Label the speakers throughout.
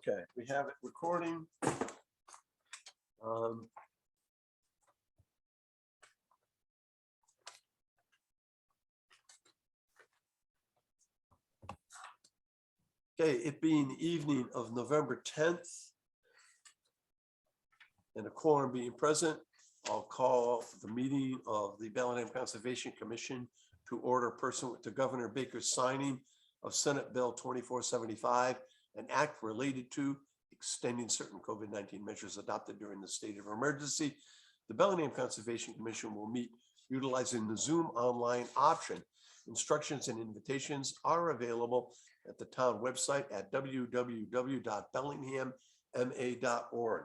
Speaker 1: Okay, we have it recording. Okay, it being the evening of November 10th and a quorum being present, I'll call the meeting of the Bellingham Conservation Commission to order pursuant to Governor Baker's signing of Senate Bill 2475, an act related to extending certain COVID-19 measures adopted during the state of emergency. The Bellingham Conservation Commission will meet utilizing the Zoom online option. Instructions and invitations are available at the town website at www.bellinghamma.org.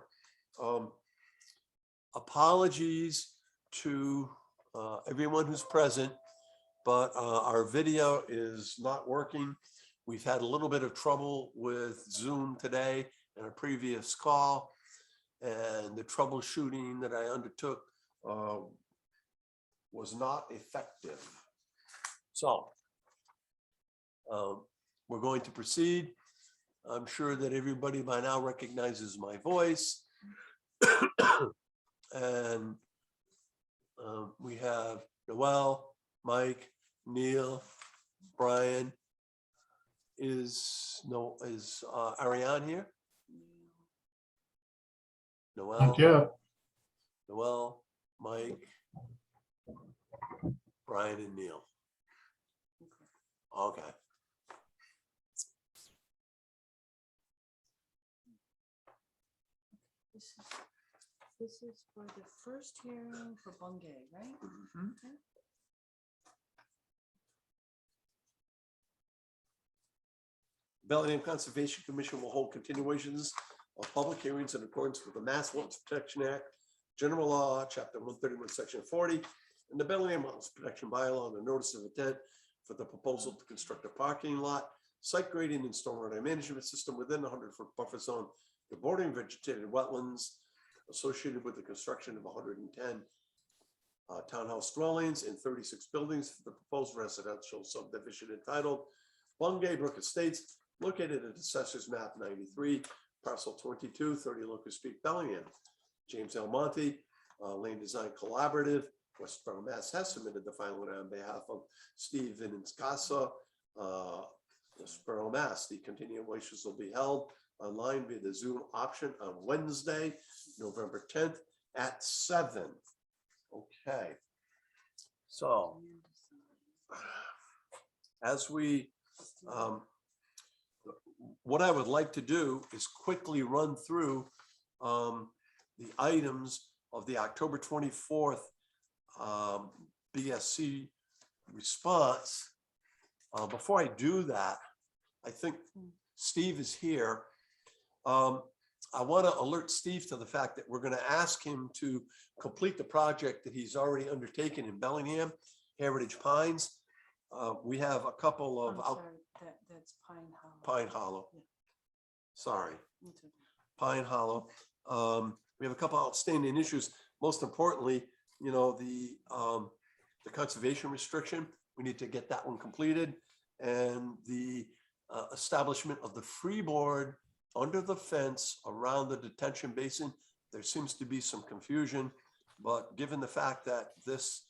Speaker 1: Apologies to everyone who's present, but our video is not working. We've had a little bit of trouble with Zoom today in a previous call, and the troubleshooting that I undertook was not effective. So we're going to proceed. I'm sure that everybody by now recognizes my voice. And we have Noel, Mike, Neil, Brian. Is Ariane here? Noel.
Speaker 2: Not yet.
Speaker 1: Noel, Mike, Brian, and Neil. Okay.
Speaker 3: This is for the first hearing for Bungay, right?
Speaker 1: Mm-hmm.
Speaker 3: Okay.
Speaker 1: Bellingham Conservation Commission will hold continuations of public hearings in accordance with the Mass Wetlands Protection Act, General Law, Chapter 131, Section 40, and the Bellingham Wetlands Protection Bylaw, and the notice of intent for the proposal to construct a parking lot, site grading and stormwater management system within the 100-foot buffer zone, the bordering vegetated wetlands associated with the construction of 110 townhouse dwellings and 36 buildings for the proposed residential subdivision entitled Bungay Brook Estates, located at Assessor's Map 93, Parcel 22, 30 Locust Street, Bellingham. James L. Monte, Land Design Collaborative, Westboro, Mass. Has submitted the filing on behalf of Steve Vinincasa, Westboro, Mass. The continuations will be held online via the Zoom option on Wednesday, November 10th at 7. Okay. So as we, what I would like to do is quickly run through the items of the October 24th BSC response. Before I do that, I think Steve is here. I want to alert Steve to the fact that we're going to ask him to complete the project that he's already undertaken in Bellingham, Heritage Pines. We have a couple of
Speaker 3: That's Pine Hollow.
Speaker 1: Pine Hollow.
Speaker 3: Yeah.
Speaker 1: Sorry,
Speaker 3: Okay.
Speaker 1: Pine Hollow. We have a couple outstanding issues. Most importantly, you know, the conservation restriction. We need to get that one completed, and the establishment of the freeboard under the fence around the detention basin. There seems to be some confusion, but given the fact that this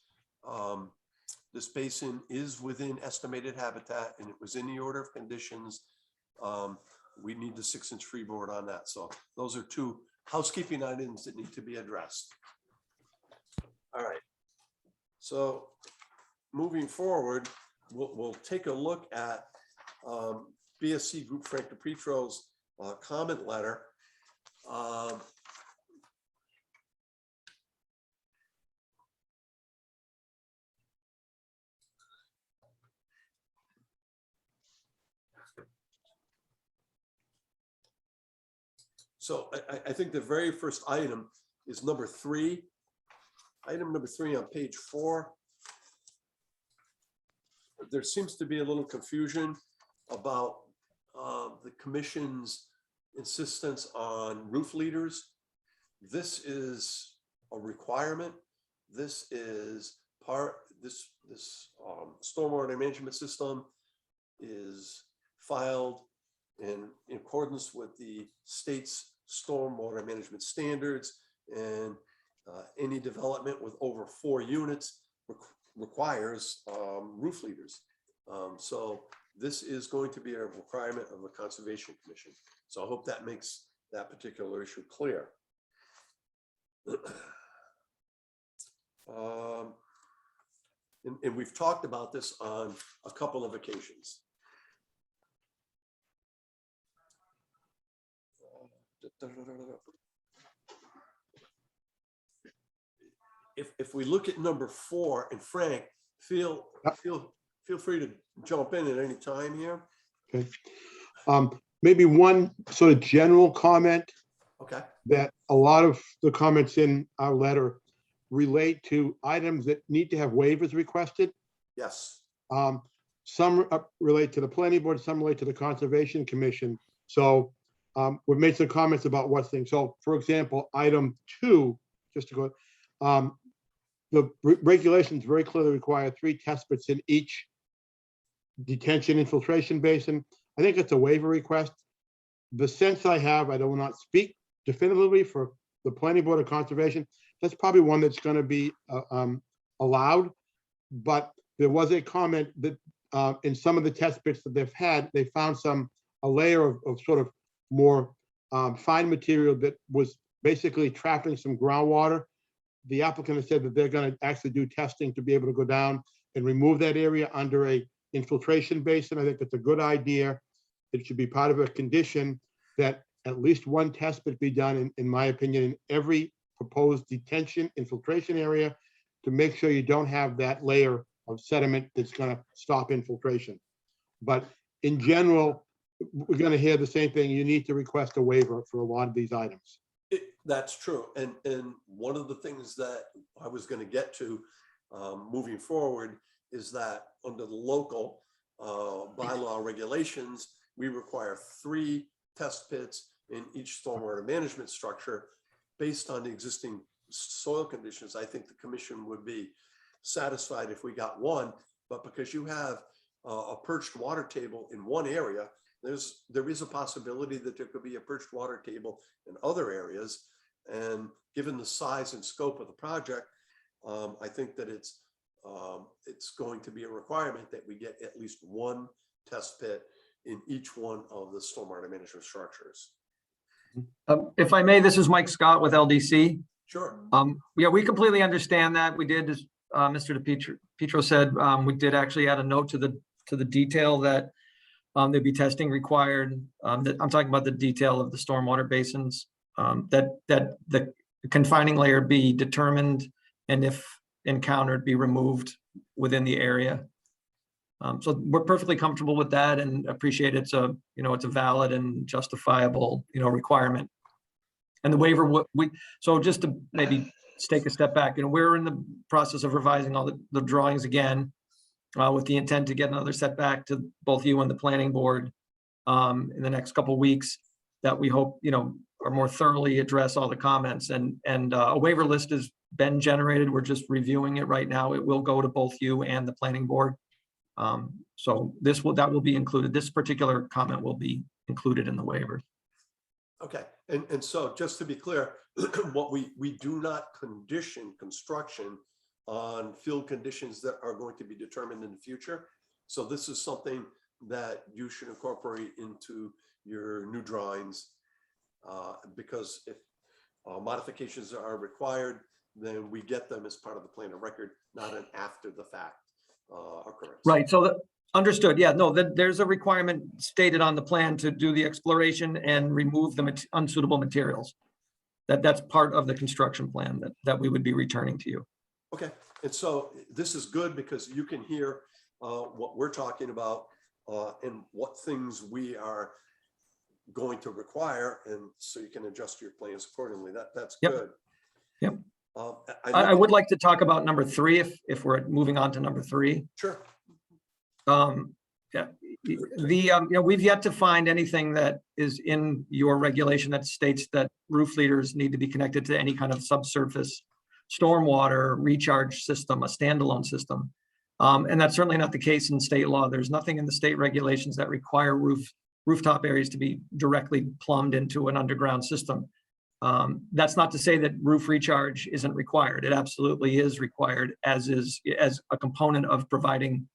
Speaker 1: this basin is within estimated habitat and it was in the order of conditions, we need the 6-inch freeboard on that. So those are two housekeeping items that need to be addressed. All right. So moving forward, we'll take a look at BSC Group Frank DiPietro's comment letter. So I think the very first item is number 3. Item number 3 on page 4. There seems to be a little confusion about the commission's insistence on roof leaders. This is a requirement. This is this stormwater management system is filed in accordance with the state's stormwater management standards, and any development with over 4 units requires roof leaders. So this is going to be a requirement of the Conservation Commission. So I hope that makes that particular issue clear. And we've talked about this on a couple of occasions. If we look at number 4, and Frank, feel free to jump in at any time here.
Speaker 2: Okay. Maybe one sort of general comment.
Speaker 1: Okay.
Speaker 2: That a lot of the comments in our letter relate to items that need to have waivers requested.
Speaker 1: Yes.
Speaker 2: Some relate to the planning board, some relate to the Conservation Commission. So we've made some comments about what things. So for example, item 2, just to go, the regulations very clearly require 3 test pits in each detention infiltration basin. I think it's a waiver request. The sense I have, I will not speak definitively for the planning board of conservation. That's probably one that's going to be allowed. But there was a comment that in some of the test pits that they've had, they found a layer of sort of more fine material that was basically trapping some groundwater. The applicant has said that they're going to actually do testing to be able to go down and remove that area under a infiltration basin. I think it's a good idea. It should be part of a condition that at least 1 test pit be done, in my opinion, in every proposed detention infiltration area to make sure you don't have that layer of sediment that's going to stop infiltration. But in general, we're going to hear the same thing. You need to request a waiver for a lot of these items.
Speaker 1: That's true. And one of the things that I was going to get to moving forward is that under the local bylaw regulations, we require 3 test pits in each stormwater management structure based on the existing soil conditions. I think the commission would be satisfied if we got 1, but because you have a perched water table in one area, there is a possibility that there could be a perched water table in other areas. And given the size and scope of the project, I think that it's going to be a requirement that we get at least 1 test pit in each one of the stormwater management structures.
Speaker 4: If I may, this is Mike Scott with LDC.
Speaker 1: Sure.
Speaker 4: Yeah, we completely understand that. We did, as Mr. DePietro said, we did actually add a note to the detail that there'd be testing required. I'm talking about the detail of the stormwater basins, that the confining layer be determined, and if encountered, be removed within the area. So we're perfectly comfortable with that and appreciate it's a valid and justifiable requirement. And the waiver, so just to maybe take a step back, we're in the process of revising all the drawings again, with the intent to get another setback to both you and the planning board in the next couple of weeks, that we hope are more thoroughly address all the comments, and a waiver list has been generated. We're just reviewing it right now. It will go to both you and the planning board. So that will be included. This particular comment will be included in the waiver.
Speaker 1: Okay, and so just to be clear, what we do not condition construction on field conditions that are going to be determined in the future. So this is something that you should incorporate into your new drawings, because if modifications are required, then we get them as part of the plan of record, not an after the fact occurrence.
Speaker 4: Right, so understood. Yeah, no, there's a requirement stated on the plan to do the exploration and remove the unsuitable materials. That's part of the construction plan that we would be returning to you.
Speaker 1: Okay, and so this is good because you can hear what we're talking about and what things we are going to require, and so you can adjust your plans accordingly. That's good.
Speaker 4: Yep. I would like to talk about number 3 if we're moving on to number 3.
Speaker 1: Sure.
Speaker 4: Yeah, we've yet to find anything that is in your regulation that states that roof leaders need to be connected to any kind of subsurface stormwater recharge system, a standalone system. And that's certainly not the case in state law. There's nothing in the state regulations that require roof rooftop areas to be directly plumbed into an underground system. That's not to say that roof recharge isn't required. It absolutely is required as a component of providing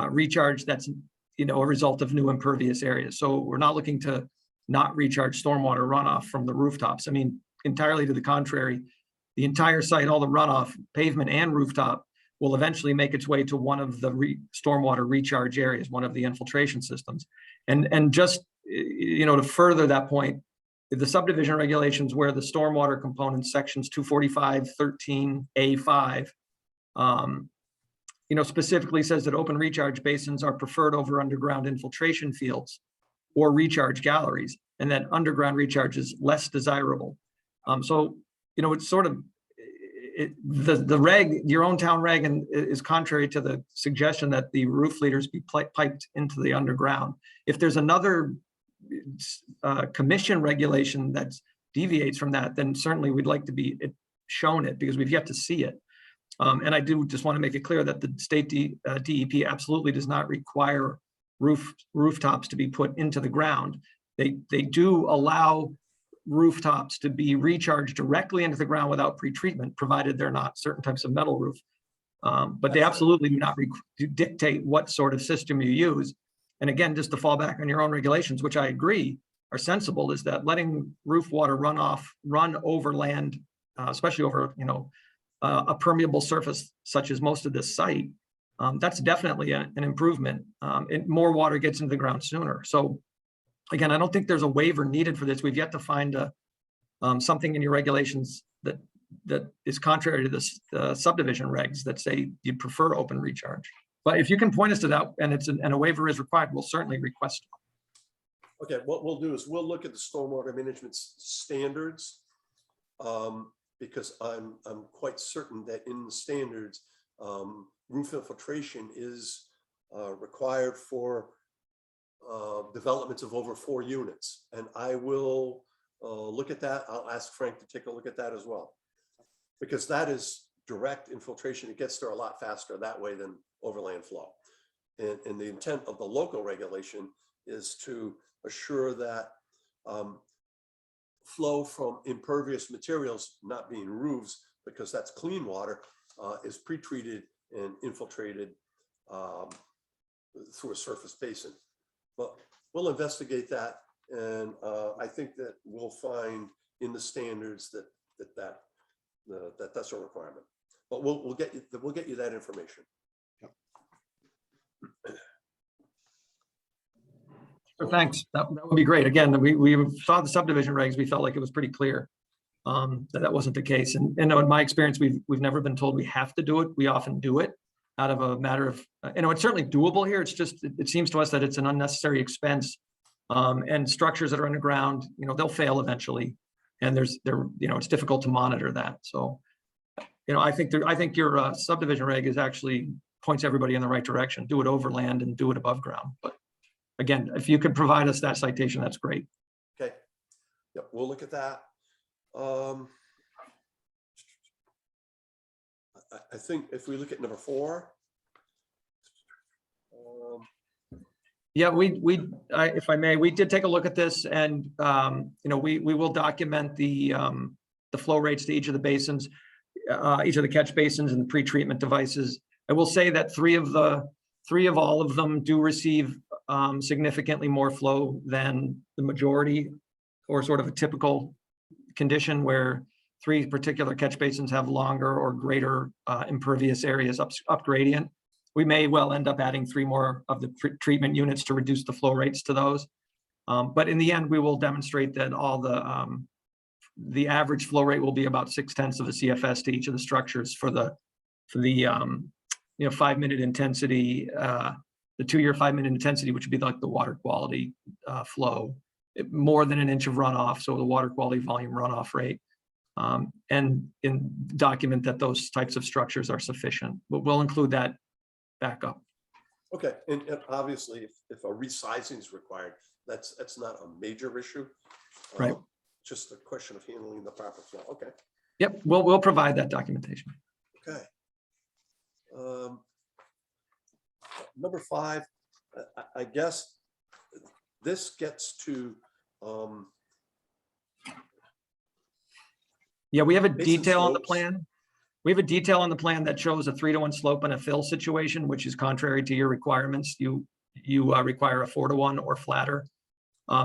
Speaker 4: recharge that's, a result of new impervious areas. So we're not looking to not recharge stormwater runoff from the rooftops. I mean, entirely to the contrary, the entire site, all the runoff, pavement and rooftop, will eventually make its way to one of the stormwater recharge areas, one of the infiltration systems. And just, to further that point, the subdivision regulations where the stormwater components, sections 245.13A5, specifically says that open recharge basins are preferred over underground infiltration fields or recharge galleries, and that underground recharge is less desirable. So, it's sort of, the reg, your own town reg, and is contrary to the suggestion that the roof leaders be piped into the underground. If there's another commission regulation that deviates from that, then certainly we'd like to be shown it, because we've yet to see it. And I do just want to make it clear that the state DEP absolutely does not require rooftops to be put into the ground. They do allow rooftops to be recharged directly into the ground without pretreatment, provided they're not certain types of metal roof. But they absolutely do not dictate what sort of system you use. And again, just to fall back on your own regulations, which I agree are sensible, is that letting roof water run over land, especially over, a permeable surface such as most of this site, that's definitely an improvement. More water gets into the ground sooner. So again, I don't think there's a waiver needed for this. We've yet to find something in your regulations that is contrary to this subdivision regs that say you'd prefer open recharge. But if you can point us to that, and a waiver is required, we'll certainly request one.
Speaker 1: Okay, what we'll do is we'll look at the stormwater management standards, because I'm quite certain that in the standards, roof infiltration is required for developments of over 4 units. And I will look at that. I'll ask Frank to take a look at that as well, because that is direct infiltration. It gets there a lot faster that way than overland flow. And the intent of the local regulation is to assure that flow from impervious materials, not being roofs, because that's clean water, is pre-treated and infiltrated through a surface basin. But we'll investigate that, and I think that we'll find in the standards that's a requirement. But we'll get you that information.
Speaker 4: So thanks. That would be great. Again, we saw the subdivision regs. We felt like it was pretty clear that wasn't the case. And in my experience, we've never been told we have to do it. We often do it out of a matter of, it's certainly doable here. It's just, it seems to us that it's an unnecessary expense. And structures that are underground, they'll fail eventually. And it's difficult to monitor that. So, I think your subdivision reg is actually points everybody in the right direction. Do it overland and do it above ground. But again, if you could provide us that citation, that's great.
Speaker 1: Okay. Yep, we'll look at that. I think if we look at number 4.
Speaker 4: Yeah, if I may, we did take a look at this, and we will document the flow rates to each of the basins, each of the catch basins and the pre-treatment devices. I will say that three of all of them do receive significantly more flow than the majority, or sort of a typical condition where 3 particular catch basins have longer or greater impervious areas up gradient. We may well end up adding 3 more of the treatment units to reduce the flow rates to those. But in the end, we will demonstrate that all the average flow rate will be about 0.6 of a CFS to each of the structures for the 5-minute intensity, the 2-year 5-minute intensity, which would be like the water quality flow, more than 1 inch of runoff. So the water quality volume runoff rate. And document that those types of structures are sufficient, but we'll include that back up.
Speaker 1: Okay, and obviously, if a resizing is required, that's not a major issue.
Speaker 4: Right.
Speaker 1: Just a question of handling the proper flow. Okay.
Speaker 4: Yep, we'll provide that documentation.
Speaker 1: Okay. Number 5, I guess this gets to,
Speaker 4: Yeah, we have a
Speaker 1: Basin
Speaker 4: detail on the
Speaker 1: slopes.
Speaker 4: plan. We have a detail on the plan that shows a 3-to-1 slope and a fill situation, which is contrary to your requirements. You require a 4-to-1 or flatter.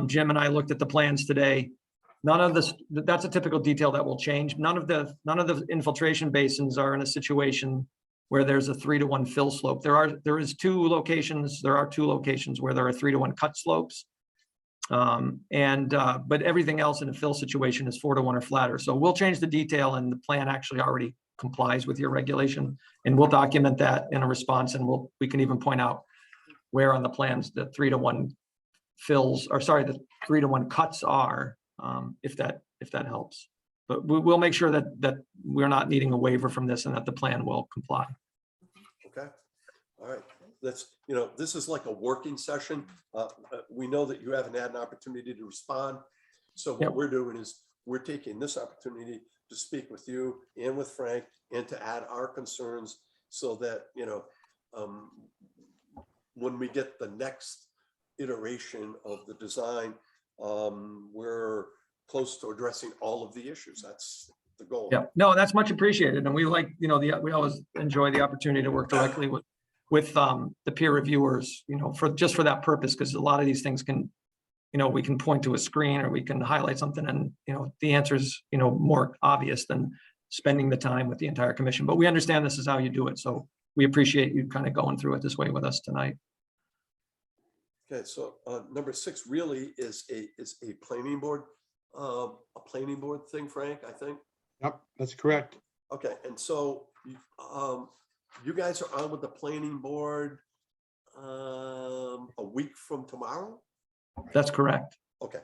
Speaker 4: Jim and I looked at the plans today. None of this, that's a typical detail that will change. None of the infiltration basins are in a situation where there's a 3-to-1 fill slope. There are two locations where there are 3-to-1 cut slopes. But everything else in a fill situation is 4-to-1 or flatter. So we'll change the detail, and the plan actually already complies with your regulation, and we'll document that in a response, and we can even point out where on the plans the 3-to-1 fills, or sorry, the 3-to-1 cuts are, if that helps. But we'll make sure that we're not needing a waiver from this and that the plan will comply.
Speaker 1: Okay, all right. This is like a working session. We know that you haven't had an opportunity to respond. So what
Speaker 4: Yep.
Speaker 1: we're doing is we're taking this opportunity to speak with you and with Frank and to add our concerns so that, when we get the next iteration of the design, we're close to addressing all of the issues. That's the goal.
Speaker 4: Yeah, no, that's much appreciated. And we like, we always enjoy the opportunity to work directly with the peer reviewers, for that purpose, because a lot of these things can, we can point to a screen or we can highlight something and, the answer is, more obvious than spending the time with the entire commission. But we understand this is how you do it. So we appreciate you kind of going through it this way with us tonight.
Speaker 1: Okay, so number 6 really is a planning board thing, Frank, I think.
Speaker 2: Yep, that's correct.
Speaker 1: Okay, and so you guys are on with the planning board a week from tomorrow?
Speaker 4: That's correct.
Speaker 1: Okay.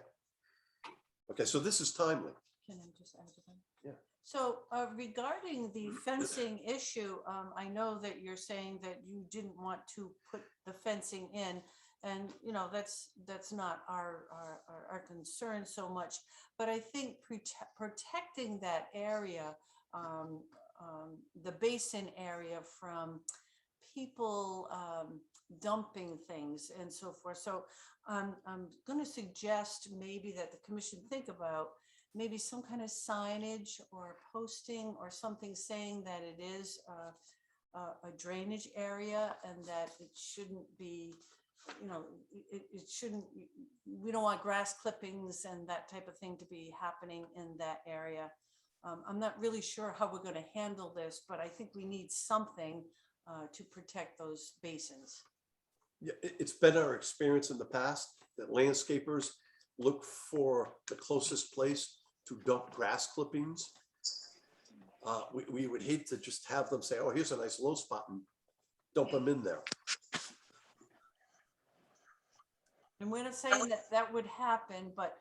Speaker 1: Okay, so this is timely.
Speaker 3: Can I just add to that?
Speaker 1: Yeah.
Speaker 3: So regarding the fencing issue, I know that you're saying that you didn't want to put the fencing in, and that's not our concern so much. But I think protecting that area, the basin area, from people dumping things and so forth. So I'm going to suggest maybe that the commission think about maybe some kind of signage or posting or something saying that it is a drainage area and that it shouldn't be, it shouldn't, we don't want grass clippings and that type of thing to be happening in that area. I'm not really sure how we're going to handle this, but I think we need something to protect those basins.
Speaker 1: Yeah, it's been our experience in the past that landscapers look for the closest place to dump grass clippings. We would hate to just have them say, oh, here's a nice low spot, and dump them in there.
Speaker 3: And we're not saying that would happen, but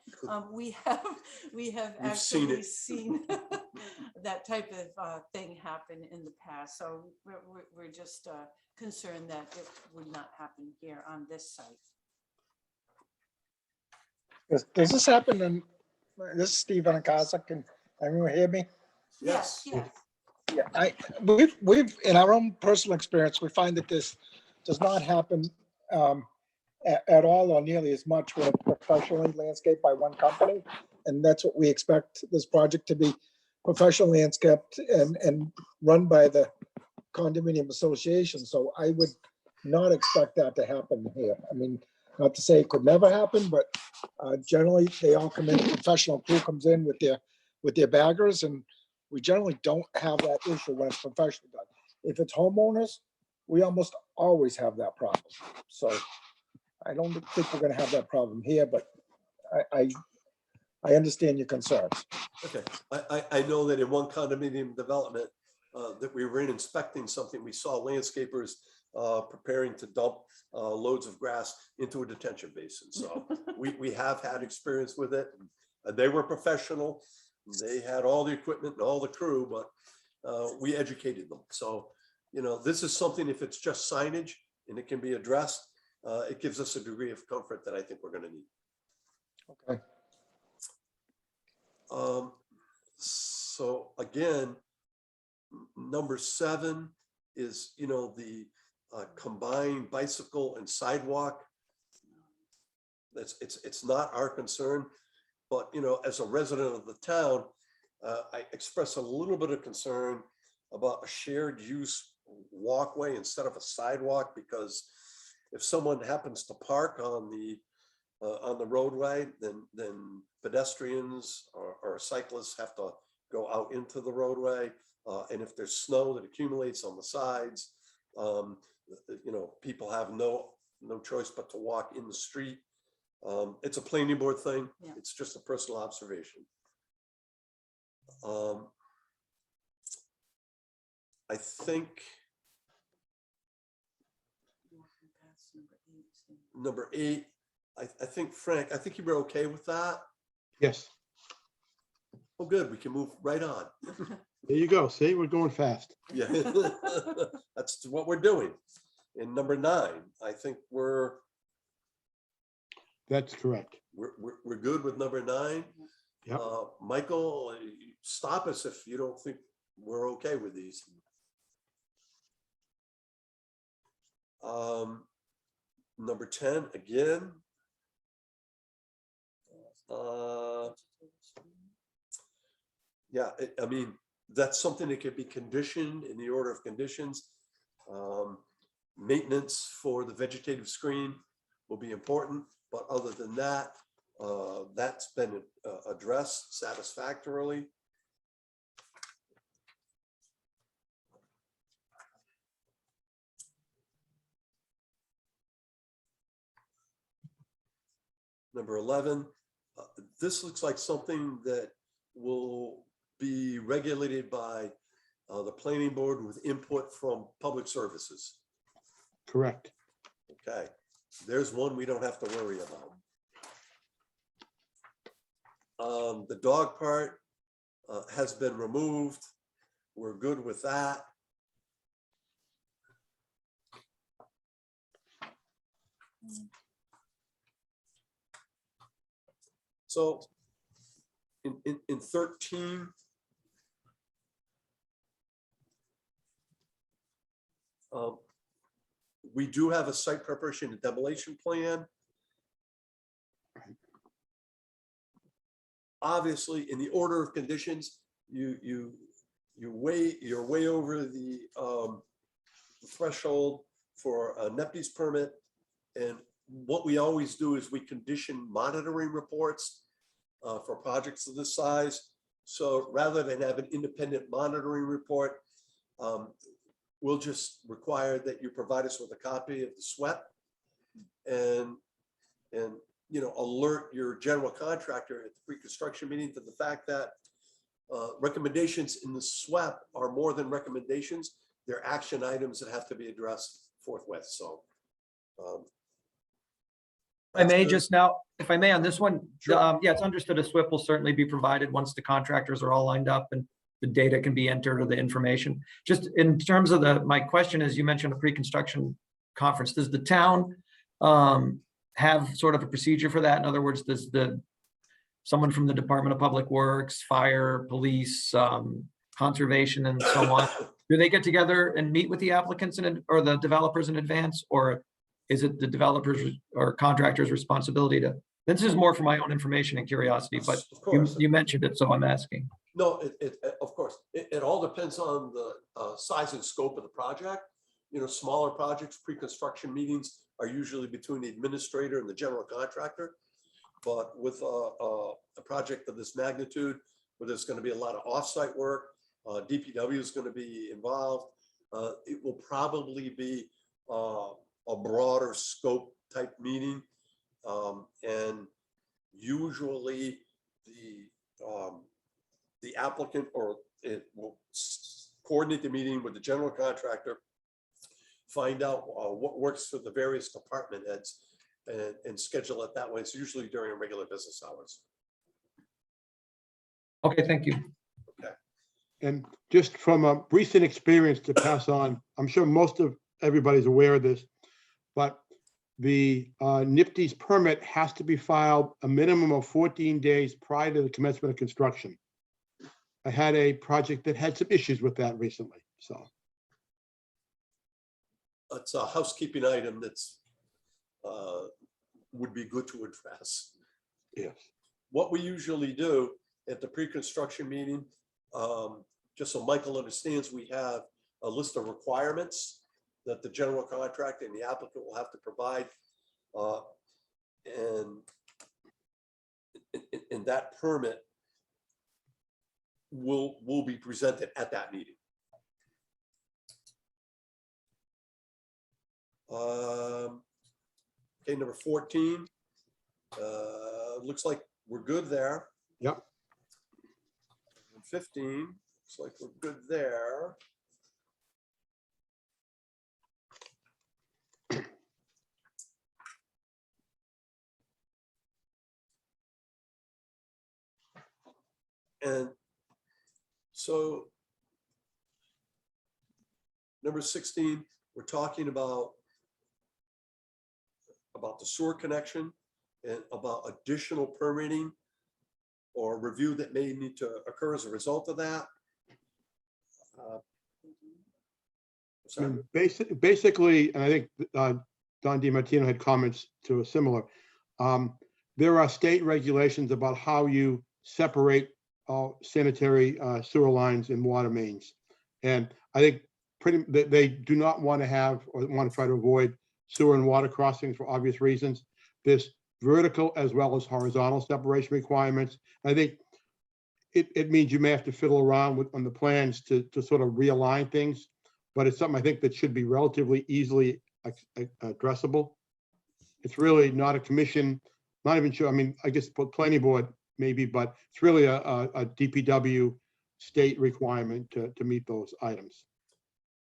Speaker 3: we have
Speaker 1: We've
Speaker 3: actually seen that type of thing happen in the past. So we're just concerned that it would not happen here on this site.
Speaker 5: Does this happen in, this is Steve Anacasa, can everyone hear me?
Speaker 1: Yes.
Speaker 3: Yes.
Speaker 5: Yeah, we've, in our own personal experience, we find that this does not happen at all or nearly as much when it's professionally landscaped by one company. And that's what we expect this project to be, professionally landscaped and run by the condominium association. So I would not expect that to happen here. I mean, not to say it could never happen, but generally they all come in, professional crew comes in with their baggers, and we generally don't have that issue when it's professionally done. If it's homeowners, we almost always have that problem. So I don't think we're gonna have that problem here, but I understand your concerns.
Speaker 1: Okay, I know that in one condominium development that we were in inspecting something, we saw landscapers preparing to dump loads of grass into a detention basin. So we have had experience with it. They were professional. They had all the equipment and all the crew, but we educated them. So, this is something, if it's just signage and it can be addressed, it gives us a degree of comfort that I think we're going to need.
Speaker 5: Okay.
Speaker 1: So again, number 7 is, the combined bicycle and sidewalk it's not our concern, but, you know, as a resident of the town, I express a little bit of concern about a shared use walkway instead of a sidewalk, because if someone happens to park on the roadway, then pedestrians or cyclists have to go out into the roadway. And if there's snow that accumulates on the sides, you know, people have no choice but to walk in the street. It's a planning board thing.
Speaker 3: Yeah.
Speaker 1: It's just a personal observation. I think number 8, I think, Frank, I think you were okay with that.
Speaker 2: Yes,
Speaker 1: Oh, good. We can move right on.
Speaker 2: there you go. See, we're going fast.
Speaker 1: Yeah, that's what we're doing. In number 9, I think we're
Speaker 2: That's correct.
Speaker 1: good with number 9.
Speaker 2: Yep.
Speaker 1: Michael, stop us if you don't think we're okay with these. Number 10, again. Yeah, I mean, that's something that could be conditioned in the order of conditions. Maintenance for the vegetative screen will be important, but other than that, that's been addressed satisfactorily. Number 11, this looks like something that will be regulated by the planning board with input from public services.
Speaker 2: Correct.
Speaker 1: Okay, there's one we don't have to worry about. The dog part has been removed. We're good with that. So in 13, we do have a site preparation and demolition plan. Obviously, in the order of conditions, you're way over the threshold for a NEPD's permit. And what we always do is we condition monitoring reports for projects of this size. So rather than have an independent monitoring report, we'll just require that you provide us with a copy of the SWEP and you know, alert your general contractor at the pre-construction meeting to the fact that recommendations in the SWEP are more than recommendations. They're action items that have to be addressed forthwith. So
Speaker 4: I may just now, if I may, on this one,
Speaker 1: Sure.
Speaker 4: yeah, it's understood a SWIP will certainly be provided once the contractors are all lined up and the data can be entered or the information. Just in terms of my question is, you mentioned a pre-construction conference. Does the town have sort of a procedure for that? In other words, does someone from the Department of Public Works, Fire, Police, Conservation, and so on, do they get together and meet with the applicants or the developers in advance, or is it the developers or contractors' responsibility to? This is more for my own information and curiosity, but
Speaker 1: of course,
Speaker 4: you mentioned it, so I'm asking.
Speaker 1: no, of course, it all depends on the size and scope of the project. You know, smaller projects, pre-construction meetings are usually between the administrator and the general contractor. But with a project of this magnitude, where there's going to be a lot of offsite work, DPW is going to be involved. It will probably be a broader scope type meeting, and usually the applicant or it will coordinate the meeting with the general contractor, find out what works for the various department heads, and schedule it that way. It's usually during regular business hours.
Speaker 4: Okay, thank you.
Speaker 2: And just from a recent experience to pass on, I'm sure most of everybody's aware of this, but the NIPD's permit has to be filed a minimum of 14 days prior to the commencement of construction. I had a project that had some issues with that recently, so.
Speaker 1: It's a housekeeping item that's would be good to address.
Speaker 2: Yes.
Speaker 1: What we usually do at the pre-construction meeting, just so Michael understands, we have a list of requirements that the general contractor and the applicant will have to provide. And that permit will be presented at that meeting. Okay, number 14. Looks like we're good there.
Speaker 2: Yep.
Speaker 1: 15, looks like we're good there. And so number 16, we're talking about the sewer connection and about additional permitting or review that may need to occur as a result of that.
Speaker 2: I mean, basically, and I think Don DiMartino had comments to a similar. There are state regulations about how you separate sanitary sewer lines and water mains. And I think they do not want to have or want to try to avoid sewer and water crossings for obvious reasons. There's vertical as well as horizontal separation requirements. I think it means you may have to fiddle around on the plans to sort of realign things, but it's something I think that should be relatively easily addressable. It's really not a commission, not even sure. I mean, I guess planning board maybe, but it's really a DPW state requirement to meet those items.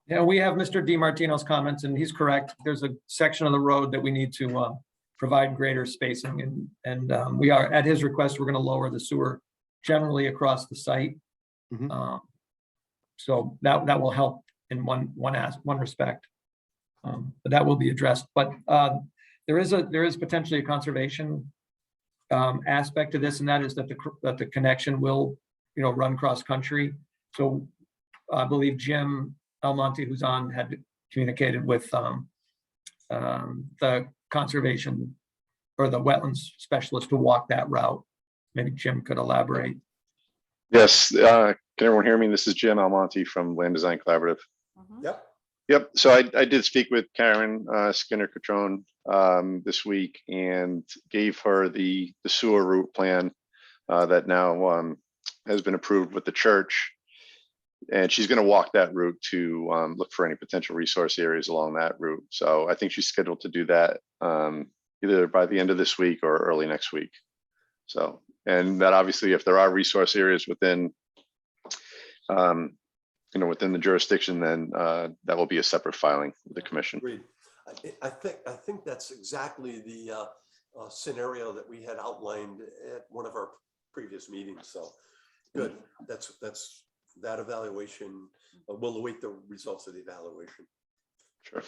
Speaker 4: Yeah, we have Mr. DiMartino's comments, and he's correct. There's a section of the road that we need to provide greater spacing, and we are, at his request, we're going to lower the sewer generally across the site.
Speaker 2: Mhm.
Speaker 4: So that will help in one respect, but that will be addressed. But there is potentially a conservation aspect to this, and that is that the connection will, run cross country. So I believe Jim Almonte, who's on, had communicated with the conservation or the wetlands specialist to walk that route. Maybe Jim could elaborate.
Speaker 6: Yes, can everyone hear me? This is Jim Almonte from Land Design Collaborative.
Speaker 1: Yep.
Speaker 6: Yep, so I did speak with Karen Skinner-Catrone this week and gave her the sewer route plan that now has been approved with the church. And she's going to walk that route to look for any potential resource areas along that route. So I think she's scheduled to do that either by the end of this week or early next week. So, and that obviously, if there are resource areas within, within the jurisdiction, then that will be a separate filing with the commission.
Speaker 1: Agreed. I think that's exactly the scenario that we had outlined at one of our previous meetings. So good. That's that evaluation. We'll await the results of the evaluation.
Speaker 6: Sure.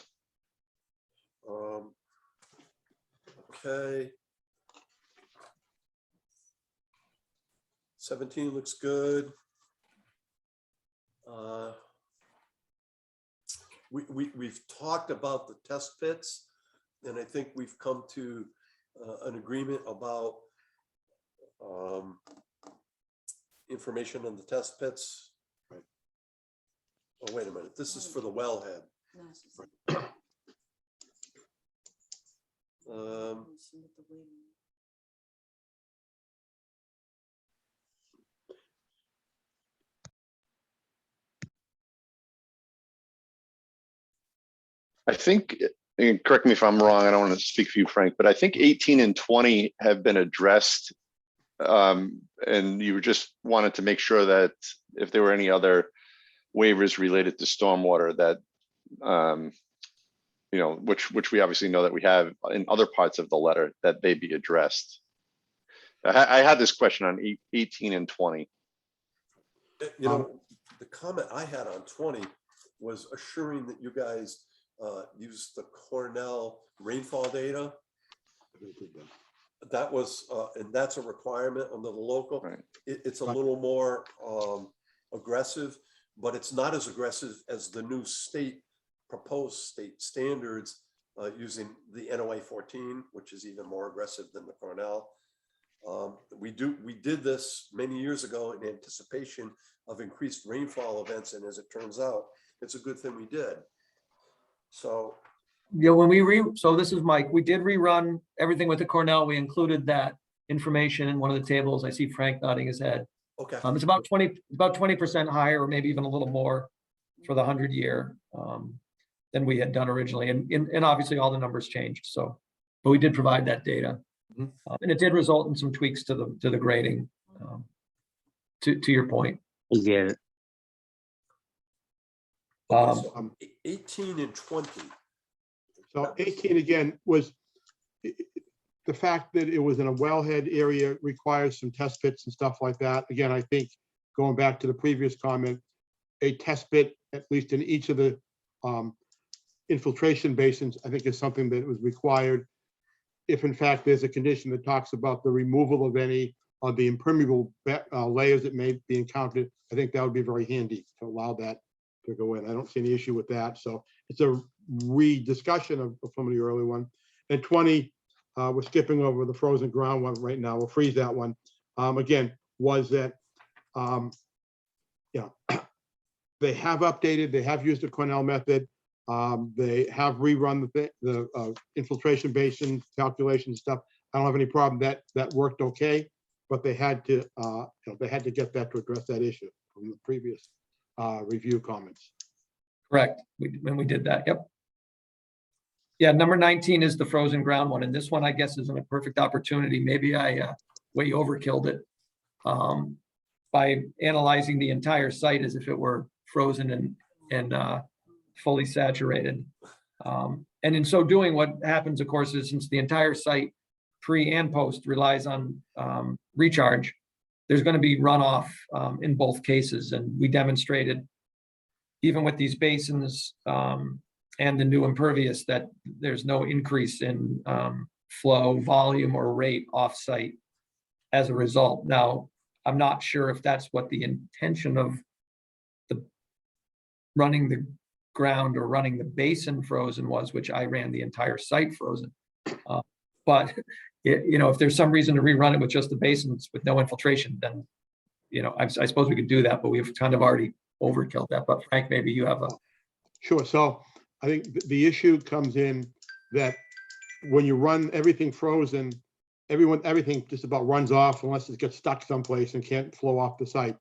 Speaker 1: Okay. 17 looks good. We've talked about the test pits, and I think we've come to an agreement about information on the test pits.
Speaker 2: Right.
Speaker 1: Oh, wait a minute. This is for the wellhead.
Speaker 6: I think, and correct me if I'm wrong, I don't want to speak for you, Frank, but I think 18 and 20 have been addressed. And you just wanted to make sure that if there were any other waivers related to stormwater that, which we obviously know that we have in other parts of the letter, that they be addressed. I had this question on 18 and 20.
Speaker 1: The comment I had on 20 was assuring that you guys use the Cornell rainfall data. That was, and that's a requirement under the local.
Speaker 6: Right.
Speaker 1: It's a little more aggressive, but it's not as aggressive as the new proposed state standards using the NOA 14, which is even more aggressive than the Cornell. We did this many years ago in anticipation of increased rainfall events, and as it turns out, it's a good thing we did. So
Speaker 4: Yeah, so this is Mike, we did rerun everything with the Cornell. We included that information in one of the tables. I see Frank nodding his head.
Speaker 1: okay,
Speaker 4: It's about 20% higher, or maybe even a little more for the 100-year than we had done originally. And obviously all the numbers changed. So, but we did provide that data.
Speaker 1: Mhm.
Speaker 4: And it did result in some tweaks to the grading, to your point.
Speaker 7: Yeah,
Speaker 1: okay, so 18 and 20.
Speaker 2: So 18 again was the fact that it was in a wellhead area requires some test pits and stuff like that. Again, I think going back to the previous comment, a test pit, at least in each of the infiltration basins, I think is something that was required. If in fact there's a condition that talks about the removal of any of the impermeable layers that may be encountered, I think that would be very handy to allow that to go in. I don't see any issue with that. So it's a re-discussion of some of the early one. And 20, we're skipping over the frozen ground one right now. We'll freeze that one. Again, was that, they have updated, they have used the Cornell method. They have rerun the infiltration basin calculation stuff. I don't have any problem. That worked okay, but they had to, they had to get that to address that issue from the previous review comments.
Speaker 4: Correct. We did that. Yep. Yeah, number 19 is the frozen ground one. And this one, I guess, isn't a perfect opportunity. Maybe I way overkilled it by analyzing the entire site as if it were frozen and fully saturated. And in so doing, what happens, of course, is since the entire site, pre and post, relies on recharge, there's going to be runoff in both cases. And we demonstrated, even with these basins and the new impervious, that there's no increase in flow, volume, or rate off-site as a result. Now, I'm not sure if that's what the intention of the running the ground or running the basin frozen was, which I ran the entire site frozen. But if there's some reason to rerun it with just the basins with no infiltration, then I suppose we could do that, but we've kind of already overkilled that. But Frank, maybe you have a
Speaker 2: Sure. So I think the issue comes in that when you run everything frozen, everything just about runs off unless it gets stuck someplace and can't flow off the site.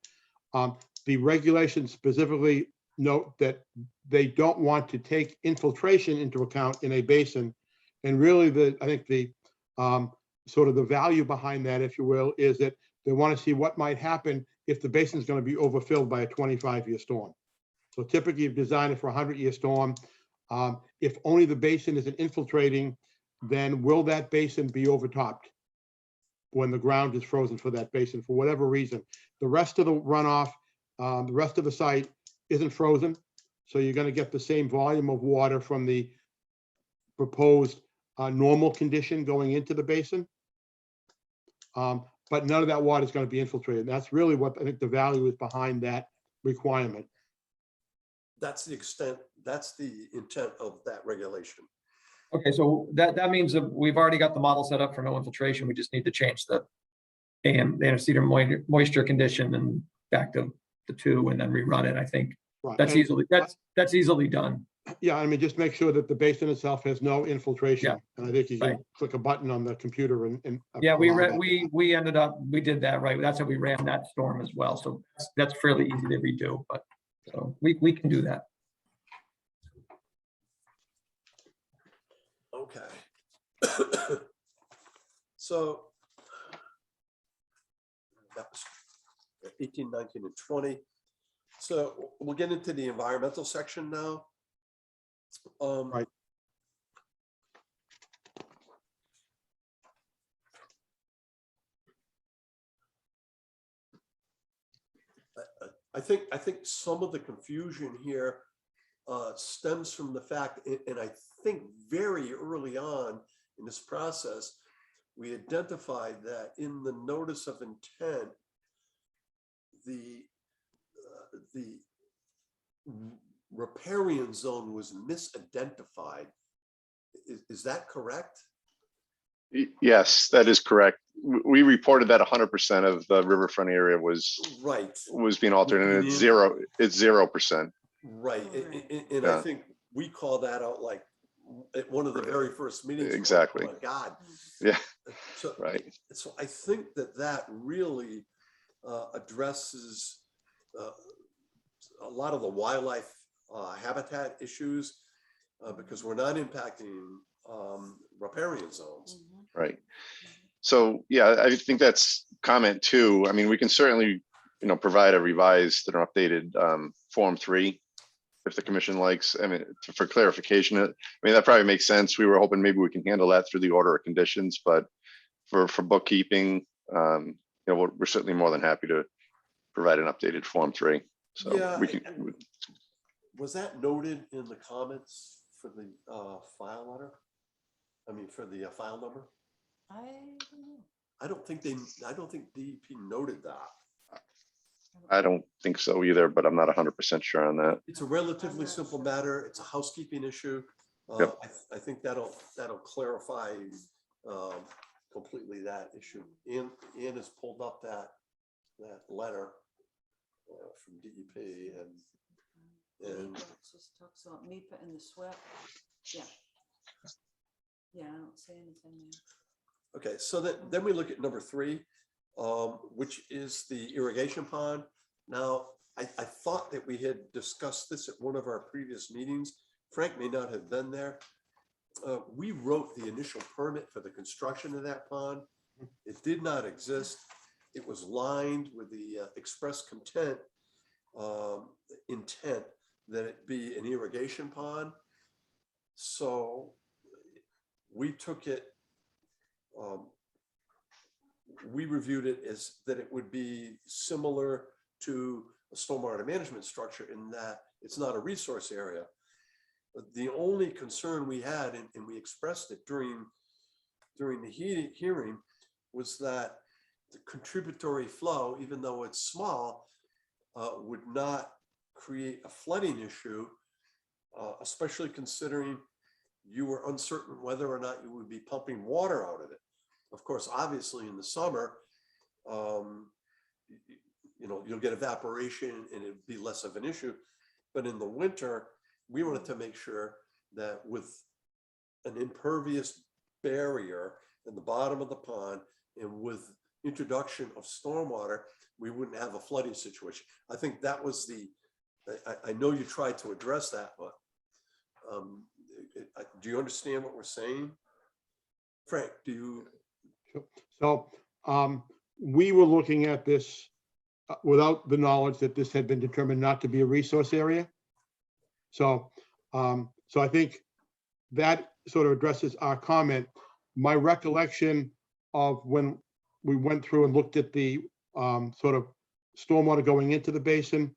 Speaker 2: The regulations specifically note that they don't want to take infiltration into account in a basin. And really, I think the sort of the value behind that, if you will, is that they want to see what might happen if the basin is going to be overfilled by a 25-year storm. So typically, you've designed it for a 100-year storm. If only the basin isn't infiltrating, then will that basin be overtopped when the ground is frozen for that basin for whatever reason? The rest of the runoff, the rest of the site isn't frozen. So you're going to get the same volume of water from the proposed normal condition going into the basin. But none of that water is going to be infiltrated. That's really what I think the value is behind that requirement.
Speaker 1: That's the extent, that's the intent of that regulation.
Speaker 4: Okay, so that means that we've already got the model set up for no infiltration. We just need to change the antecedent moisture condition and back to the 2 and then rerun it. I think
Speaker 2: Right.
Speaker 4: that's
Speaker 2: And
Speaker 4: that's easily done.
Speaker 2: yeah, I mean, just make sure that the basin itself has no infiltration.
Speaker 4: Yeah.
Speaker 2: And I think you can
Speaker 4: Right.
Speaker 2: click a button on the computer and
Speaker 4: Yeah,
Speaker 2: allow that.
Speaker 4: we did that, right? That's how we ran that storm as well. So that's fairly easy to redo, but so we can do that.
Speaker 1: Okay. So that was 18, 19, and 20. So we'll get into the environmental section now.
Speaker 2: Right.
Speaker 1: I think some of the confusion here stems from the fact, and I think very early on in this process, we identified that in the notice of intent, the riparian zone was misidentified Is that correct?
Speaker 6: Yes, that is correct. We reported that 100% of the riverfront area
Speaker 1: Right,
Speaker 6: was being altered, and it's 0%.
Speaker 1: right.
Speaker 3: Right.
Speaker 1: And I
Speaker 6: Yeah.
Speaker 1: think we call that out like at one of the very first meetings. We're like,
Speaker 6: Exactly.
Speaker 1: Oh my God.
Speaker 6: Yeah,
Speaker 1: So,
Speaker 6: right.
Speaker 1: so I think that really addresses uh, a lot of the wildlife habitat issues because we're not impacting riparian zones.
Speaker 3: Mhm.
Speaker 6: Right. So, yeah, I think that's comment 2. I mean, we can certainly, provide a revised or updated Form 3 if the commission likes, I mean, for clarification. I mean, that probably makes sense. We were hoping maybe we can handle that through the order of conditions, but for bookkeeping, we're certainly more than happy to provide an updated Form 3. So
Speaker 1: Yeah,
Speaker 6: we can,
Speaker 1: was that noted in the comments for the file letter? I mean, for the file number?
Speaker 3: I don't know.
Speaker 1: I don't think DEP noted that.
Speaker 6: I don't think so either, but I'm not 100% sure on that.
Speaker 1: It's a relatively simple matter. It's a housekeeping issue.
Speaker 6: Yep.
Speaker 1: I think that'll clarify completely that issue. Ian has pulled up that letter from DEP and
Speaker 3: It just talks about MIPA and the SWEP. Yeah. Yeah, I don't see anything there.
Speaker 1: okay, so then we look at number 3, which is the irrigation pond. Now, I thought that we had discussed this at one of our previous meetings. Frank may not have been there. We wrote the initial permit for the construction of that pond. It did not exist. It was lined with the express intent that it be an irrigation pond. So we took it, we reviewed it as that it would be similar to a stormwater management structure in that it's not a resource area. But the only concern we had, and we expressed it during the hearing, was that the contributory flow, even though it's small, would not create a flooding issue, especially considering you were uncertain whether or not you would be pumping water out of it. Of course, obviously in the summer, you'll get evaporation and it'd be less of an issue. But in the winter, we wanted to make sure that with an impervious barrier in the bottom of the pond and with introduction of stormwater, we wouldn't have a flooding situation. I think that was I know you tried to address that, but do you understand what we're saying? Frank, do you?
Speaker 2: So we were looking at this without the knowledge that this had been determined not to be a resource area. So I think that sort of addresses our comment. My recollection of when we went through and looked at the sort of stormwater going into the basin,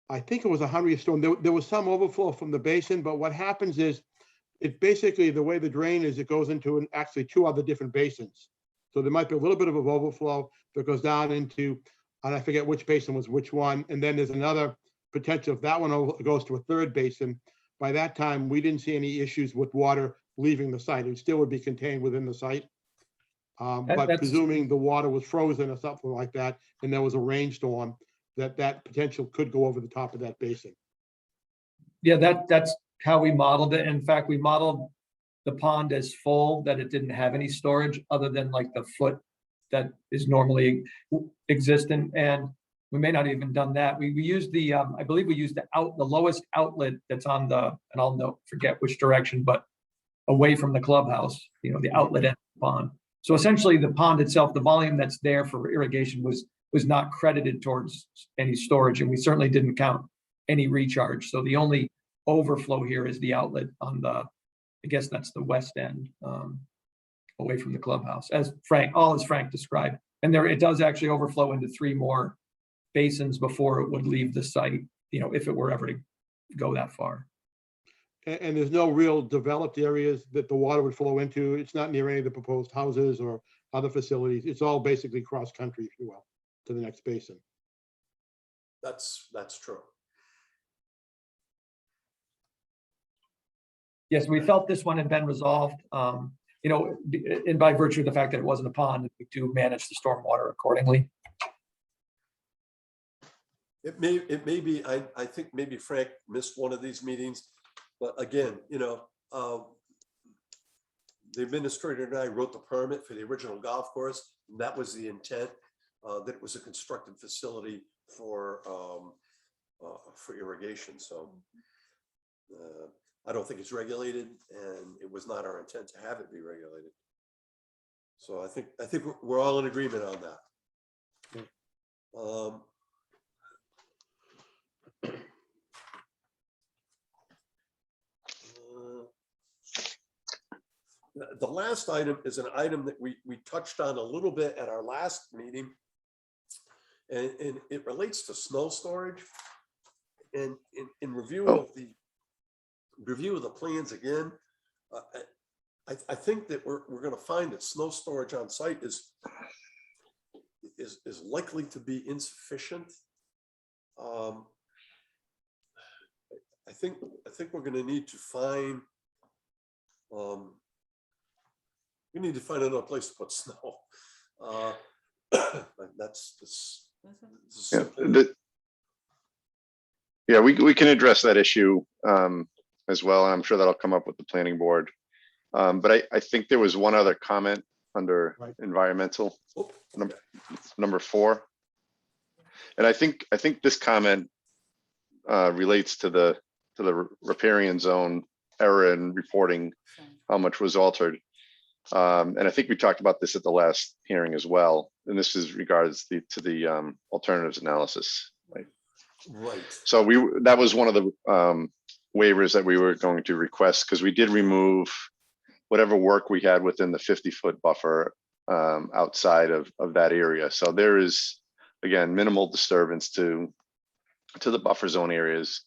Speaker 2: I think it was a Henry storm. There was some overflow from the basin, but what happens is it basically, the way the drain is, it goes into actually 2 other different basins. So there might be a little bit of an overflow that goes down into, and I forget which basin was which one. And then there's another potential, if that one goes to a 3rd basin. By that time, we didn't see any issues with water leaving the site. It still would be contained within the site. But
Speaker 4: That's-
Speaker 2: presuming the water was frozen or something like that, and there was a rainstorm, that potential could go over the top of that basin.
Speaker 4: Yeah, that's how we modeled it. In fact, we modeled the pond as full, that it didn't have any storage other than like the foot that is normally existent. And we may not have even done that. We used the, I believe we used the lowest outlet that's on the, and I'll forget which direction, but away from the clubhouse, the outlet end of the pond. So essentially the pond itself, the volume that's there for irrigation was not credited towards any storage, and we certainly didn't count any recharge. So the only overflow here is the outlet on the, I guess that's the west end, away from the clubhouse, as Frank described. And there, it does actually overflow into 3 more basins before it would leave the site, if it were ever to go that far.
Speaker 2: And there's no real developed areas that the water would flow into. It's not near any of the proposed houses or other facilities. It's all basically cross country, if you will, to the next basin.
Speaker 1: That's true.
Speaker 4: Yes, we felt this one had been resolved, you know, and by virtue of the fact that it wasn't a pond, we do manage the stormwater accordingly.
Speaker 1: It may be, I think maybe Frank missed one of these meetings, but again, you know, the administrator and I wrote the permit for the original golf course, and that was the intent, that it was a constructed facility for irrigation, so. I don't think it's regulated, and it was not our intent to have it be regulated. So I think we're all in agreement on that. The last item is an item that we touched on a little bit at our last meeting, and it relates to snow storage. And in review of the plans again, I think that we're going to find that snow storage on site is likely to be insufficient. I think we're going to need to find we need to find another place to put snow. That's this.
Speaker 6: Yeah, we can address that issue as well, and I'm sure that'll come up with the planning board. But I think there was one other comment under environmental, number 4. And I think this comment relates to the riparian zone error in reporting how much was altered. And I think we talked about this at the last hearing as well. And this is regards to the alternatives analysis.
Speaker 1: Right.
Speaker 6: So that was one of the waivers that we were going to request, because we did remove whatever work we had within the 50-foot buffer outside of that area. So there is, again, minimal disturbance to the buffer zone areas.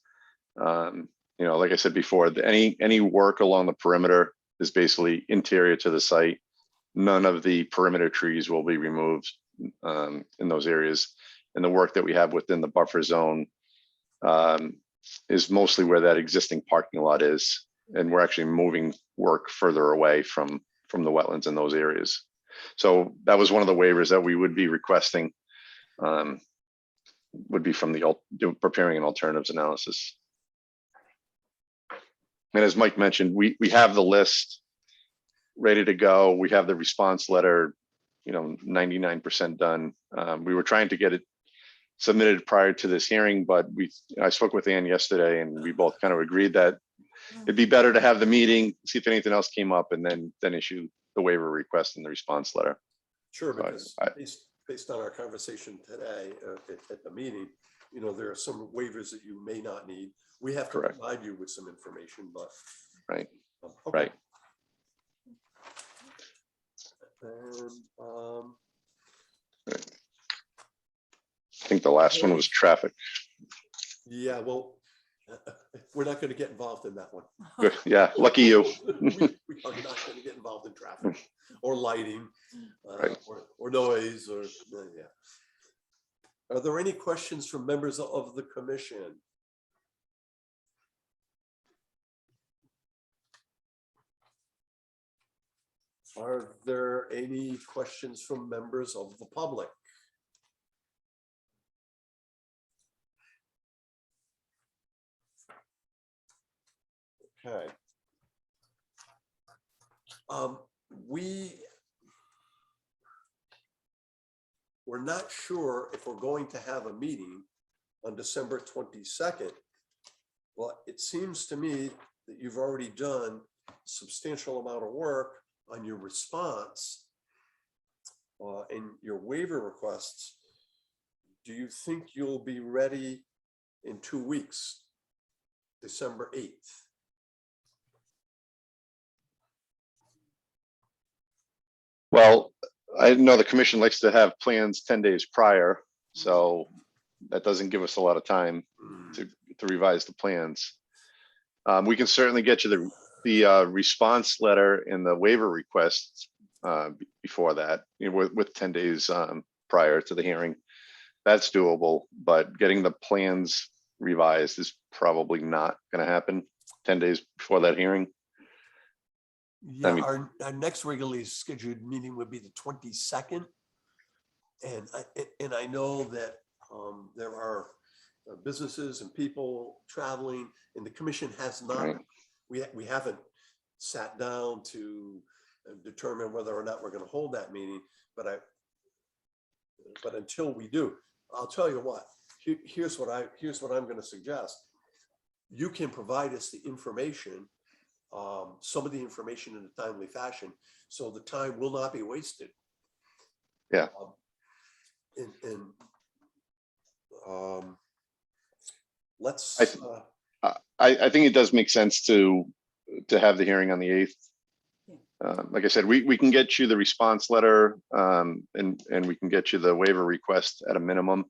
Speaker 6: You know, like I said before, any work along the perimeter is basically interior to the site. None of the perimeter trees will be removed in those areas. And the work that we have within the buffer zone is mostly where that existing parking lot is. And we're actually moving work further away from the wetlands in those areas. So that was one of the waivers that we would be requesting, would be from preparing an alternatives analysis. And as Mike mentioned, we have the list ready to go. We have the response letter, you know, 99% done. We were trying to get it submitted prior to this hearing, but I spoke with Ann yesterday, and we both kind of agreed that it'd be better to have the meeting, see if anything else came up, and then issue the waiver request and the response letter.
Speaker 1: Sure, because based on our conversation today at the meeting, you know, there are some waivers that you may not need. We have to provide you with some information, but
Speaker 6: right.
Speaker 1: Okay.
Speaker 6: Right.
Speaker 1: And,
Speaker 6: I think the last one was traffic.
Speaker 1: yeah, well, we're not going to get involved in that one.
Speaker 6: Yeah, lucky you.
Speaker 1: We are not going to get involved in traffic or lighting, or noise, or yeah. Are there any questions from members of the commission? Are there any questions from members of the public? Okay. We're not sure if we're going to have a meeting on December 22nd. Well, it seems to me that you've already done a substantial amount of work on your response and your waiver requests. Do you think you'll be ready in 2 weeks, December 8th?
Speaker 6: Well, I know the commission likes to have plans 10 days prior, so that doesn't give us a lot of time to revise the plans. We can certainly get you the response letter and the waiver requests before that, you know, with 10 days prior to the hearing. That's doable, but getting the plans revised is probably not going to happen 10 days before that hearing.
Speaker 1: Yeah,
Speaker 6: mean-
Speaker 1: our next regularly scheduled meeting would be the 22nd. And I know that there are businesses and people traveling, and the commission has not,
Speaker 6: Right.
Speaker 1: we haven't sat down to determine whether or not we're going to hold that meeting, but until we do, I'll tell you what, here's what I'm going to suggest. You can provide us the information, some of the information in a timely fashion, so the time will not be wasted.
Speaker 6: Yeah.
Speaker 1: Let's,
Speaker 6: I think it does make sense to have the hearing on the 8th. Like I said, we can get you the response letter, and we can get you the waiver request at a minimum.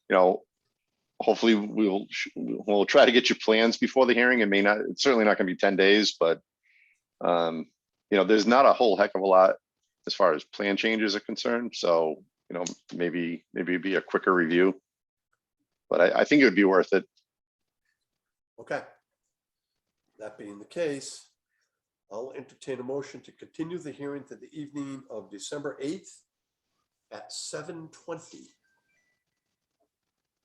Speaker 6: You know, hopefully we'll try to get you plans before the hearing. It may not, it's certainly not gonna be 10 days, but you know, there's not a whole heck of a lot as far as plan changes are concerned. So, you know, maybe it'd be a quicker review, but I think it would be worth it.
Speaker 1: okay. That being the case, I'll entertain a motion to continue the hearing to the evening of December 8th at 7:20.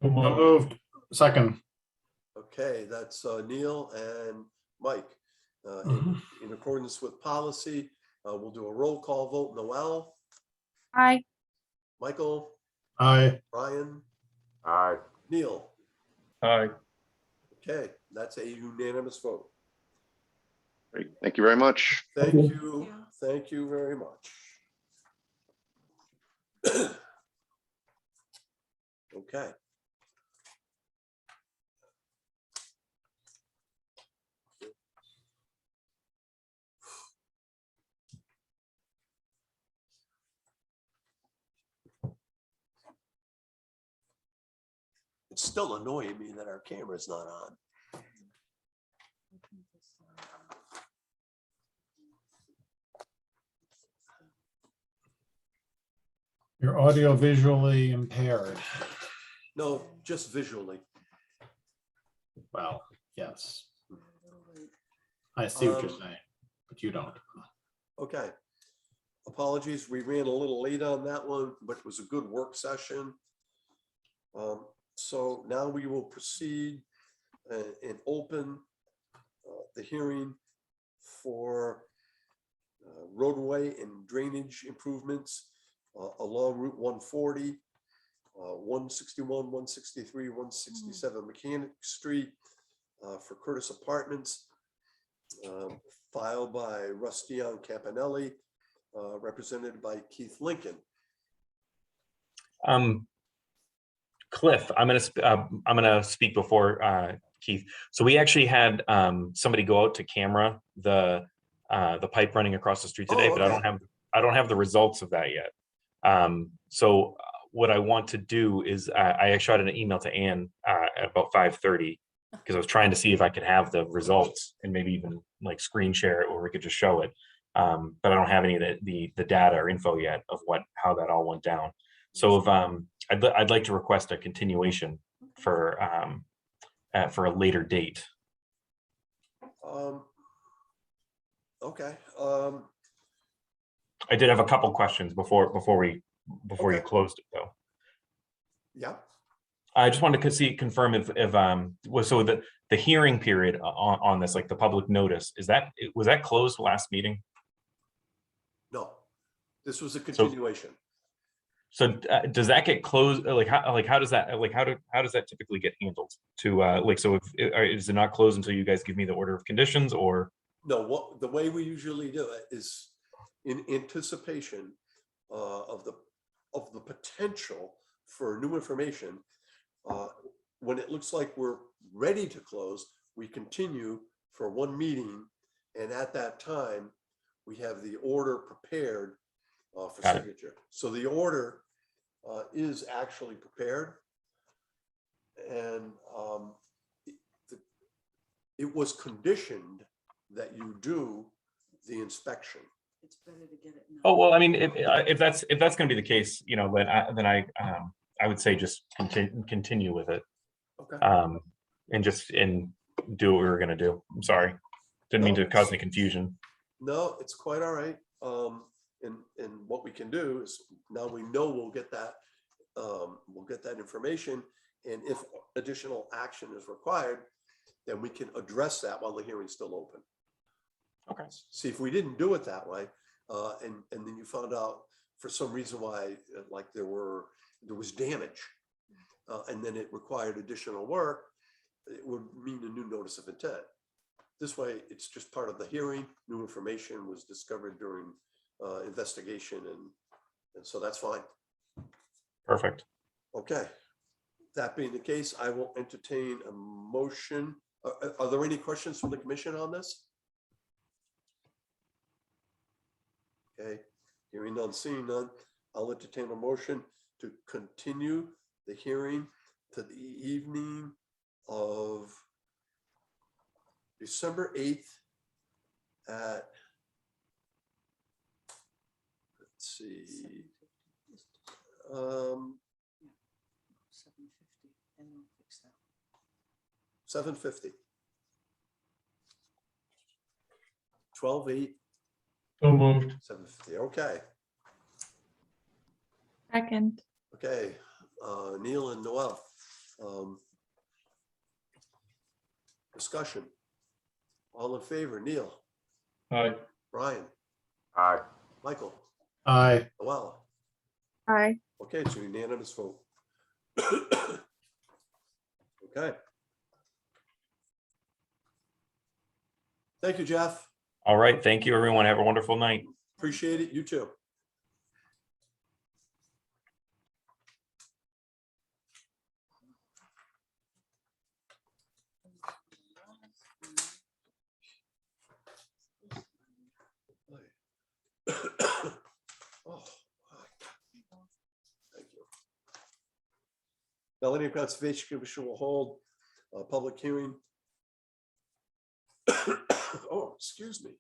Speaker 7: Moved. Second.
Speaker 1: Okay, that's Neil and Mike. In accordance with policy, we'll do a roll call vote. Noel,
Speaker 8: Aye.
Speaker 1: Michael,
Speaker 7: Aye.
Speaker 1: Brian,
Speaker 9: Aye.
Speaker 1: Neil.
Speaker 7: Aye.
Speaker 1: Okay, that's a unanimous vote.
Speaker 6: Great. Thank you very much.
Speaker 1: Thank you. Thank you very much. Okay. It's still annoying me that our camera's not on.
Speaker 7: You're audio visually impaired.
Speaker 1: No, just visually.
Speaker 7: Well, yes. I see what you're saying, but you don't.
Speaker 1: Okay. Apologies, we ran a little late on that one, but it was a good work session. So now we will proceed and open the hearing for roadway and drainage improvements along Route 140, 161, 163, 167 Mechanic Street for Curtis Apartments, filed by Rustion Campanelli, represented by Keith Lincoln.
Speaker 9: Cliff, I'm gonna speak before Keith. So we actually had somebody go out to camera the pipe running across the street today,
Speaker 1: Oh,
Speaker 9: but
Speaker 1: okay.
Speaker 9: I don't have the results of that yet. So what I want to do is I shot an email to Ann at about 5:30 because I was trying to see if I could have the results and maybe even like screen share it or we could just show it. But I don't have any of the data or info yet of how that all went down. So if I'd like to request a continuation for a later date.
Speaker 1: Okay.
Speaker 9: I did have a couple questions before you
Speaker 1: Okay.
Speaker 9: closed it though.
Speaker 1: Yeah.
Speaker 9: I just wanted to confirm if so the hearing period on this, like the public notice, was that closed last meeting?
Speaker 1: No, this was a continuation.
Speaker 9: So does that get closed? How does that typically get handled? So is it not closed until you guys give me the order of conditions or?
Speaker 1: No, the way we usually do it is in anticipation of the potential for new information. When it looks like we're ready to close, we continue for one meeting, and at that time, we have the order prepared for
Speaker 9: Got it.
Speaker 1: signature. So the order is actually prepared, and it was conditioned that you do the inspection.
Speaker 3: It's better to get it now.
Speaker 9: Oh, well, I mean, if that's going to be the case, you know, then I would say just continue with it.
Speaker 1: Okay.
Speaker 9: And do what we were going to do. I'm sorry. Didn't mean
Speaker 1: No,
Speaker 9: to cause any confusion.
Speaker 1: No, it's quite all right. And what we can do is now we know we'll get that information. And if additional action is required, then we can address that while the hearing's still open.
Speaker 9: Okay.
Speaker 1: See, if we didn't do it that way, and then you found out for some reason why, like there was damage, and then it required additional work, it would mean a new notice of intent. This way, it's just part of the hearing. New information was discovered during investigation, and so that's fine.
Speaker 9: Perfect.
Speaker 1: Okay. That being the case, I will entertain a motion. Are there any questions from the commission on this? Okay, hearing none, seeing none, I'll entertain a motion to continue the hearing to the evening of December 8th at, let's see, 7:50. 12/8,
Speaker 7: So moved.
Speaker 1: 7:50, okay.
Speaker 8: Second.
Speaker 1: Okay, Neil and Noel. Discussion. All in favor, Neil,
Speaker 7: Aye.
Speaker 1: Brian,
Speaker 6: Aye.
Speaker 1: Michael,
Speaker 7: Aye.
Speaker 1: Noel.
Speaker 8: Aye.
Speaker 1: Okay, it's a unanimous vote. Okay. Thank you, Jeff.
Speaker 9: All right. Thank you, everyone. Have a wonderful night.
Speaker 1: Appreciate it. You too. Oh, thank you. Bellingham Conservation Commission will hold a public hearing. Oh, excuse me.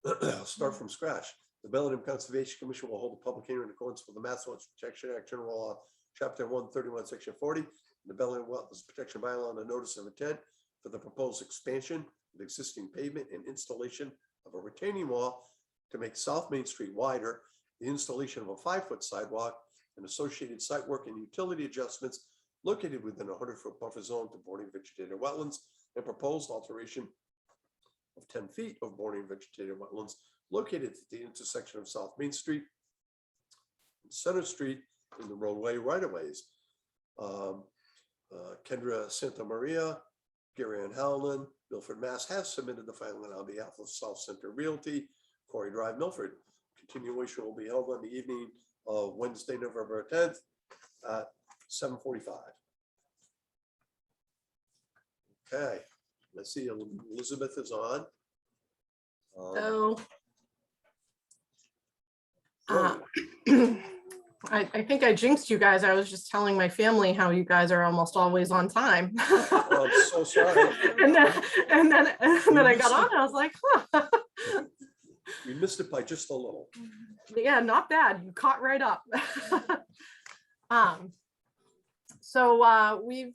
Speaker 1: I'll start from scratch. The Bellingham Conservation Commission will hold a public hearing in accordance with the Mass Wetlands Protection Act, General Law, Chapter 131, Section 40, and the Bellingham Wetlands Protection Bylaw on the notice of intent for the proposed expansion of existing pavement and installation of a retaining wall to make South Main Street wider, the installation of a 5-foot sidewalk, and associated site work and utility adjustments located within a 100-foot buffer zone to bordering vegetated wetlands, and proposed alteration of 10 feet of bordering vegetated wetlands located at the intersection of South Main Street and Center Street in the roadway right-of-ways. Kendra Santa Maria, Gary Ann Howland, Milford, Mass. Have submitted the filing on behalf of South Center Realty, Quarry Drive, Milford. Continuation will be held on the evening of Wednesday, November 10th at 7:45. Okay, let's see, Elizabeth is on.
Speaker 10: So
Speaker 1: Oh,
Speaker 10: I think I jinxed you guys. I was just telling my family how you guys are almost always on time.
Speaker 1: oh, I'm so sorry.
Speaker 10: and then I got on and I was like, huh.
Speaker 1: We missed it by just a little.
Speaker 10: Yeah, not bad. You caught right up. So we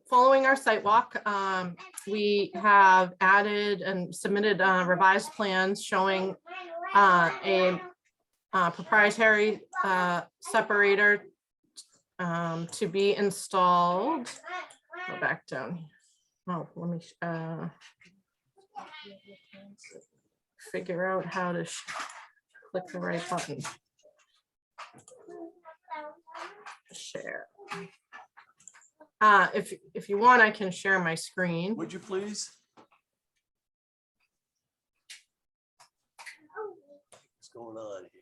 Speaker 10: following our site walk, we have added and submitted revised plans showing a proprietary separator to be installed. Go back down. Oh, let me figure out how to click the right button. Share. If you want, I can share my screen.
Speaker 1: Would you please? What's going on here?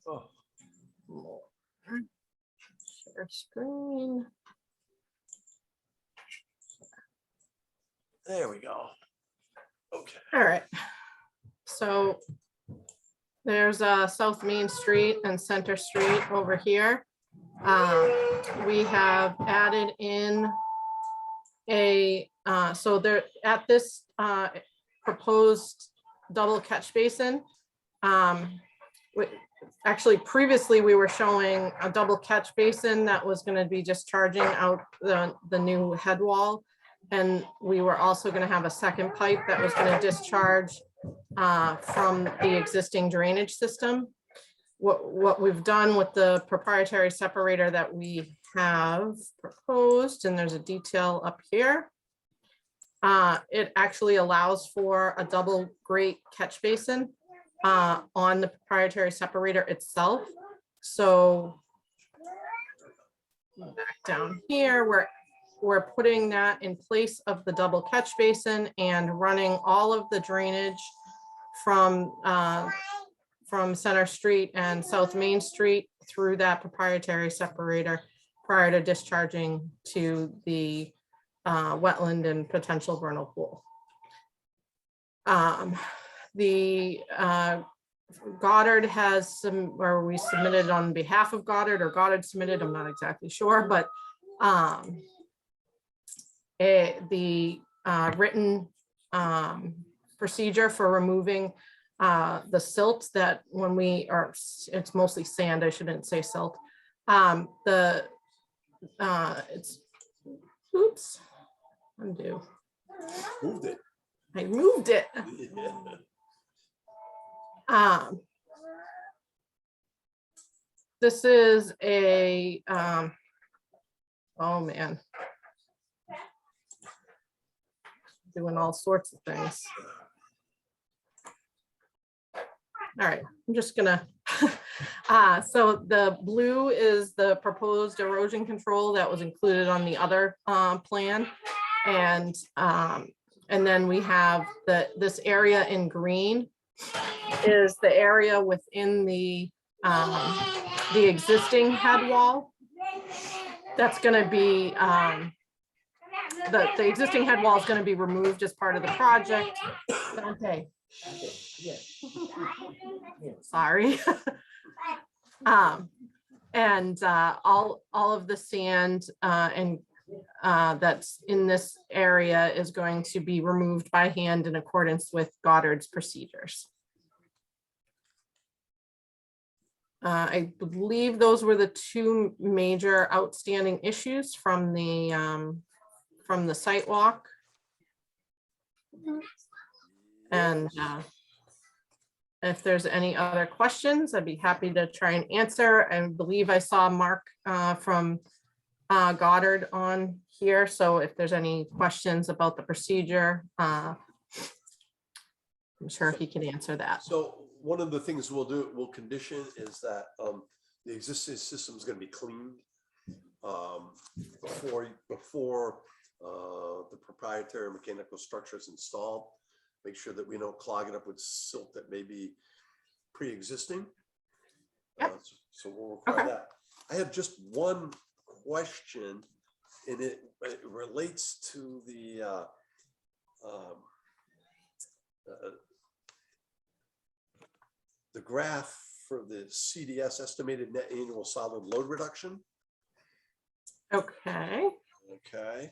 Speaker 1: Oh, Lord.
Speaker 10: share screen.
Speaker 1: There we go. Okay.
Speaker 10: All right. So there's South Main Street and Center Street over here. We have added in so there at this proposed double catch basin. Actually, previously we were showing a double catch basin that was going to be just charging out the new head wall. And we were also going to have a second pipe that was going to discharge from the existing drainage system. What we've done with the proprietary separator that we have proposed, and there's a detail up here. It actually allows for a double grate catch basin on the proprietary separator itself. So back down here, we're putting that in place of the double catch basin and running all of the drainage from Center Street and South Main Street through that proprietary separator prior to discharging to the wetland and potential vernal pool. The Goddard has some, or we submitted on behalf of Goddard, or Goddard submitted, I'm not exactly sure, but the written procedure for removing the silt that when we are, it's mostly sand, I shouldn't say silt. It's, oops, undo.
Speaker 1: Moved it.
Speaker 10: I moved it.
Speaker 1: Yeah.
Speaker 10: This is a, oh man. Doing all sorts of things. All right, I'm just gonna, so the blue is the proposed erosion control that was included on the other plan. And then we have this area in green is the area within the existing head wall. That's gonna be, the existing head wall is gonna be removed as part of the project. Okay. Sorry. And all of the sand and that's in this area is going to be removed by hand in accordance with Goddard's procedures. I believe those were the two major outstanding issues from the site walk. And if there's any other questions, I'd be happy to try and answer. I believe I saw Mark from Goddard on here. So if there's any questions about the procedure, I'm sure he can answer that.
Speaker 1: So one of the things we'll condition is that the existing system is going to be cleaned before the proprietary mechanical structure is installed. Make sure that we don't clog it up with silt that may be pre-existing.
Speaker 10: Yep.
Speaker 1: So we'll require
Speaker 10: Okay.
Speaker 1: that. I have just one question, and it relates to the graph for the CDS, estimated net annual solid load reduction.
Speaker 10: Okay.
Speaker 1: Okay.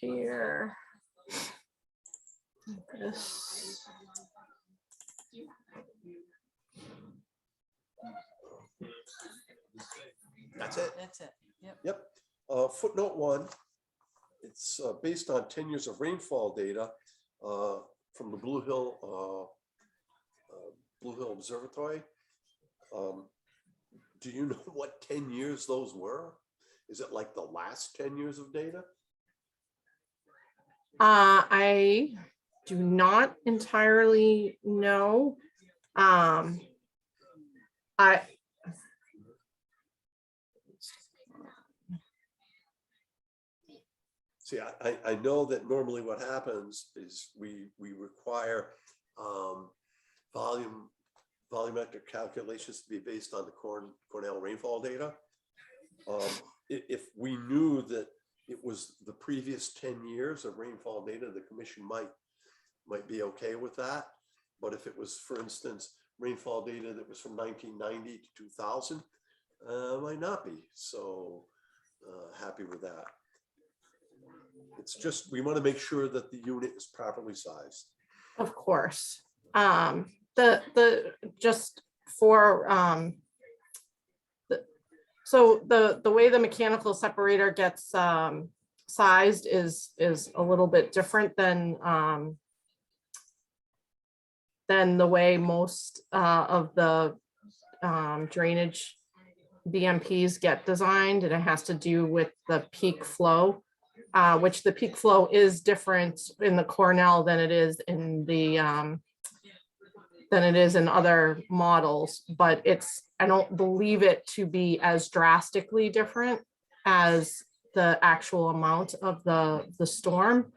Speaker 10: Here. This.
Speaker 1: That's it.
Speaker 3: That's it. Yep.
Speaker 1: Yep. Footnote 1. It's based on 10 years of rainfall data from the Blue Hill Observatory. Do you know what 10 years those were? Is it like the last 10 years of data?
Speaker 10: I do not entirely know.
Speaker 1: See, I know that normally what happens is we require volume volumetric calculations to be based on the Cornell rainfall data. If we knew that it was the previous 10 years of rainfall data, the commission might be okay with that. But if it was, for instance, rainfall data that was from 1990 to 2000, might not be so happy with that. It's just, we want to make sure that the unit is properly sized.
Speaker 10: Of course. Just for, so the way the mechanical separator gets sized is a little bit different than the way most of the drainage BMPs get designed, and it has to do with the peak flow, which the peak flow is different in the Cornell than it is in the other models, but I don't believe it to be as drastically different as the actual amount of the storm.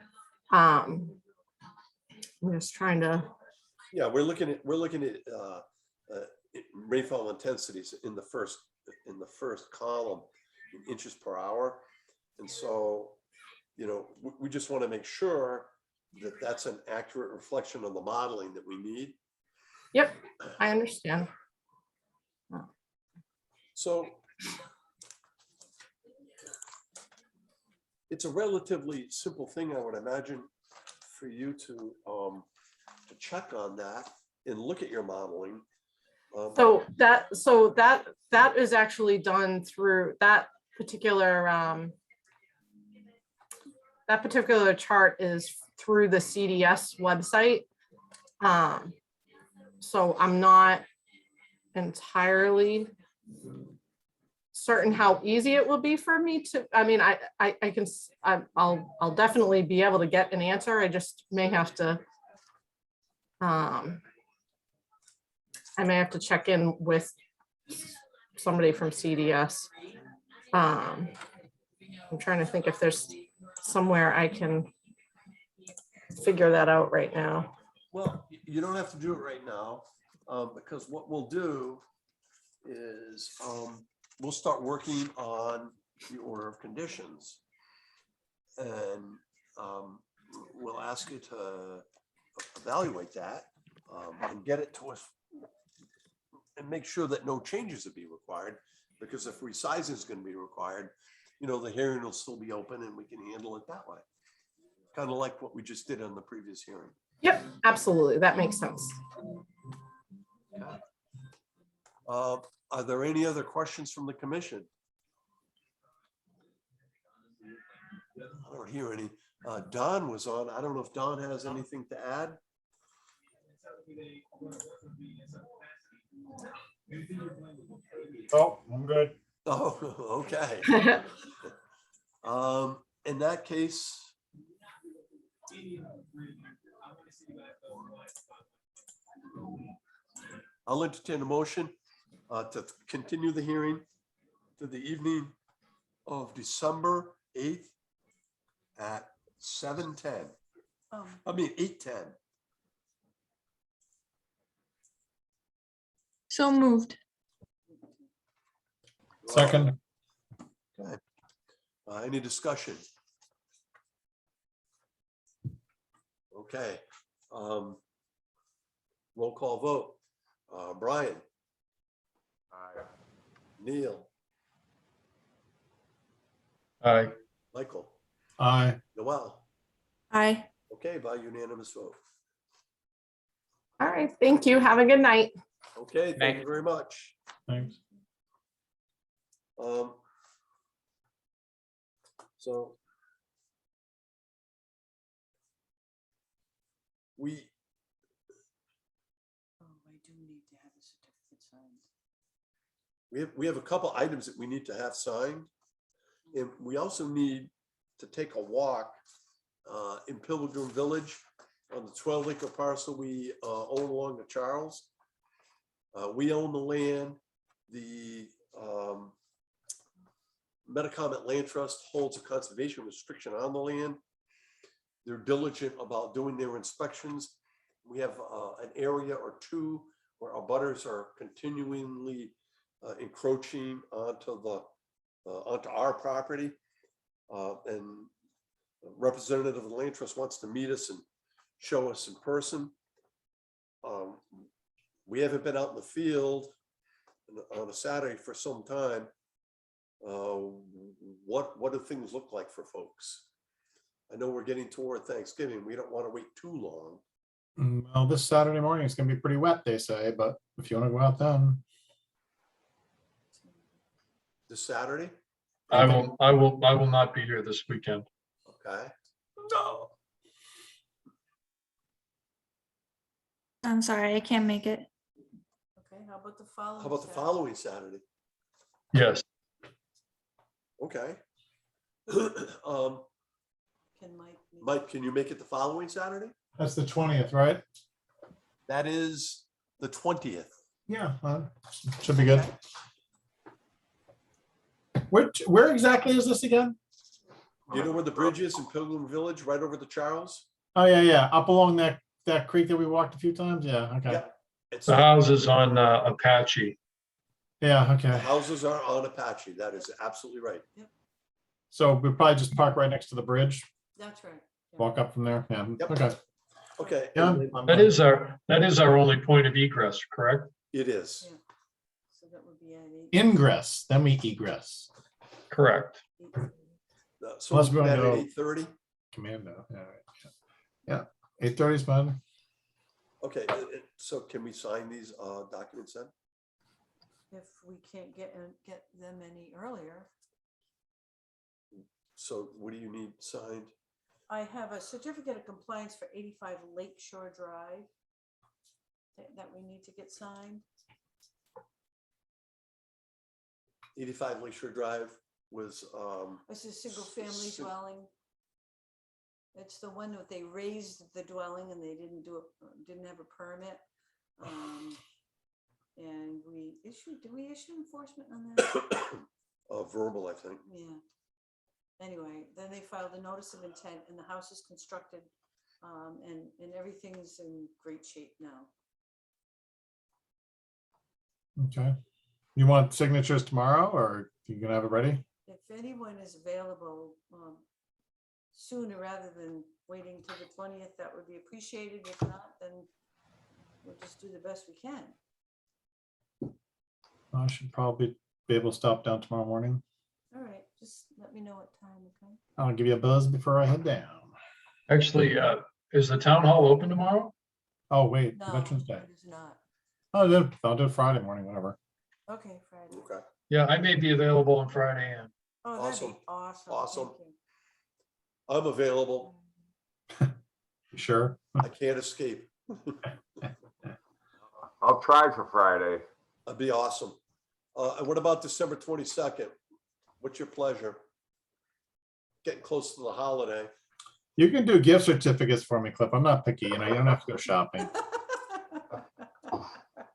Speaker 10: I'm just trying to.
Speaker 1: Yeah, we're looking at rainfall intensities in the first column in inches per hour, and so we just want to make sure that that's an accurate reflection of the modeling that we need.
Speaker 10: Yep, I understand.
Speaker 1: So it's a relatively simple thing, I would imagine, for you to check on that and look at your modeling.
Speaker 10: So that is actually done through that particular chart is through the CDS website. So I'm not entirely certain how easy it will be for me to, I mean, I'll definitely be able to get an answer. I just may have to, I may have to check in with somebody from CDS. I'm trying to think if there's somewhere I can figure that out right now.
Speaker 1: Well, you don't have to do it right now, because what we'll do is we'll start working on the order of conditions, and we'll ask you to evaluate that and get it to us and make sure that no changes will be required, because if resizing is going to be required, the hearing will still be open and we can handle it that way. Kind of like what we just did on the previous hearing.
Speaker 10: Yep, absolutely. That makes sense.
Speaker 1: Are there any other questions from the commission? I don't hear any. Don was on. I don't know if Don has anything to add.
Speaker 7: Oh, I'm good.
Speaker 1: Oh, okay. In that case, I'll entertain a motion to continue the hearing to the evening of December 8th at 7:10. I mean 8:10.
Speaker 8: So moved.
Speaker 7: Second.
Speaker 1: Okay. Any discussion? Okay. Roll call vote. Brian. Aye. Neil.
Speaker 7: Aye.
Speaker 1: Michael.
Speaker 7: Aye.
Speaker 1: Noel.
Speaker 8: Aye.
Speaker 1: Okay, by unanimous vote.
Speaker 10: All right, thank you. Have a good night.
Speaker 1: Okay, thank you very much.
Speaker 7: Thanks.
Speaker 1: So we
Speaker 3: I do need to have a certificate signed.
Speaker 1: we have a couple items that we need to have signed, and we also need to take a walk in Pilgrim Village on the 12-acre parcel we own along the Charles. We own the land. The Metacomet Land Trust holds a conservation restriction on the land. They're diligent about doing their inspections. We have an area or two where our butters are continually encroaching onto our property. And a representative of the land trust wants to meet us and show us in person. We haven't been out in the field on a Saturday for some time. What do things look like for folks? I know we're getting toward Thanksgiving. We don't want to wait too long.
Speaker 7: Well, this Saturday morning is gonna be pretty wet, they say, but if you wanna go out then.
Speaker 1: This Saturday,
Speaker 11: I will not be here this weekend.
Speaker 1: okay?
Speaker 7: No.
Speaker 8: I'm sorry, I can't make it.
Speaker 3: Okay, how about the following?
Speaker 1: How about the
Speaker 3: Saturday?
Speaker 1: following Saturday?
Speaker 11: Yes,
Speaker 1: Okay.
Speaker 3: Can Mike? meet?
Speaker 1: Mike, can you make it the following Saturday?
Speaker 7: That's the 20th, right?
Speaker 1: That is the 20th.
Speaker 7: Yeah, should be good. Where exactly is this again?
Speaker 1: You know where the bridge is in Pilgrim Village, right over the Charles?
Speaker 7: Oh, yeah, up along that creek that we walked a few times, yeah, okay.
Speaker 1: Yeah. It's
Speaker 11: the house is on Apache.
Speaker 7: Yeah,
Speaker 1: the
Speaker 7: okay.
Speaker 1: houses are on Apache. That is absolutely right.
Speaker 7: So we probably just park right next to the bridge,
Speaker 3: That's right. Yeah.
Speaker 7: walk up from there, yeah,
Speaker 1: Yep.
Speaker 7: okay.
Speaker 1: Okay.
Speaker 7: Yeah,
Speaker 1: and then
Speaker 7: I'm
Speaker 11: That
Speaker 7: good.
Speaker 11: is our only point of egress, correct?
Speaker 1: It is.
Speaker 3: Yeah. So that would be at
Speaker 7: Ingress, then we egress.
Speaker 11: Correct.
Speaker 3: 8:30.
Speaker 1: So
Speaker 7: Unless
Speaker 1: we're
Speaker 7: we
Speaker 1: at
Speaker 7: wanna go-
Speaker 1: 8:30.
Speaker 7: Commando, yeah, right. Yeah, 8:30 is fine.
Speaker 1: Okay, so can we sign these documents then?
Speaker 3: If we can't get them any earlier.
Speaker 1: So what do you need signed?
Speaker 3: I have a certificate of compliance for 85 Lake Shore Drive that we need to get signed.
Speaker 1: 85 Lakeshore Drive was,
Speaker 3: It's a single family
Speaker 1: Si-
Speaker 3: dwelling. It's the one that they raised the dwelling and they didn't have a permit. And did we issue enforcement on that?
Speaker 1: verbal, I think.
Speaker 3: Yeah. Anyway, then they filed a notice of intent and the house is constructed, and everything's in great shape now.
Speaker 7: Okay. You want signatures tomorrow, or you gonna have it ready?
Speaker 3: If anyone is available, sooner rather than waiting till the 20th, that would be appreciated. If not, then we'll just do the best we can.
Speaker 7: I should probably be able to stop down tomorrow morning.
Speaker 3: All right, just let me know what time, okay?
Speaker 7: I'll give you a buzz before I head down.
Speaker 11: Actually, is the town hall open tomorrow?
Speaker 7: Oh, wait,
Speaker 3: No,
Speaker 7: Veterans Day.
Speaker 3: it is not.
Speaker 7: I'll do it Friday morning, whatever.
Speaker 3: Okay, Friday.
Speaker 1: Okay.
Speaker 11: Yeah, I may be available on Friday and
Speaker 3: Oh, that'd be
Speaker 1: Awesome.
Speaker 3: awesome.
Speaker 1: Awesome.
Speaker 3: Thank you.
Speaker 1: I'm available.
Speaker 7: You sure?
Speaker 1: I can't escape.
Speaker 12: I'll try for Friday.
Speaker 1: That'd be awesome. And what about December 22nd? What's your pleasure? Getting close to the holiday.
Speaker 7: You can do gift certificates for me, Cliff. I'm not picky, you don't have to go shopping.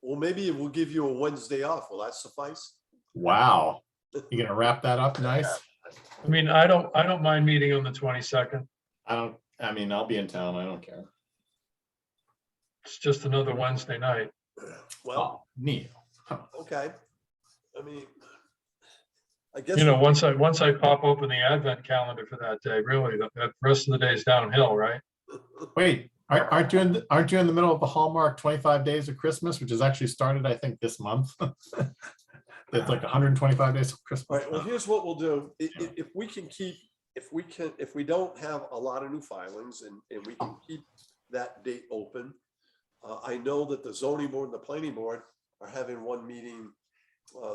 Speaker 1: Well, maybe we'll give you a Wednesday off. Will that suffice?
Speaker 7: Wow. You gonna wrap that up nice?
Speaker 11: I mean, I don't mind meeting on the 22nd.
Speaker 7: I'll be in town. I don't care.
Speaker 11: It's just another Wednesday night.
Speaker 1: Well,
Speaker 7: Neil.
Speaker 1: okay. I mean, I guess.
Speaker 11: You know, once I pop open the advent calendar for that day, really, the rest of the day is downhill, right?
Speaker 7: Wait, aren't you in the middle of the Hallmark 25 Days of Christmas, which has actually started, I think, this month? It's like 125 days of
Speaker 1: All
Speaker 7: Christmas.
Speaker 1: right, well, here's what we'll do. If we don't have a lot of new filings and we can keep that date open. I know that the zoning board and the planning board are having one meeting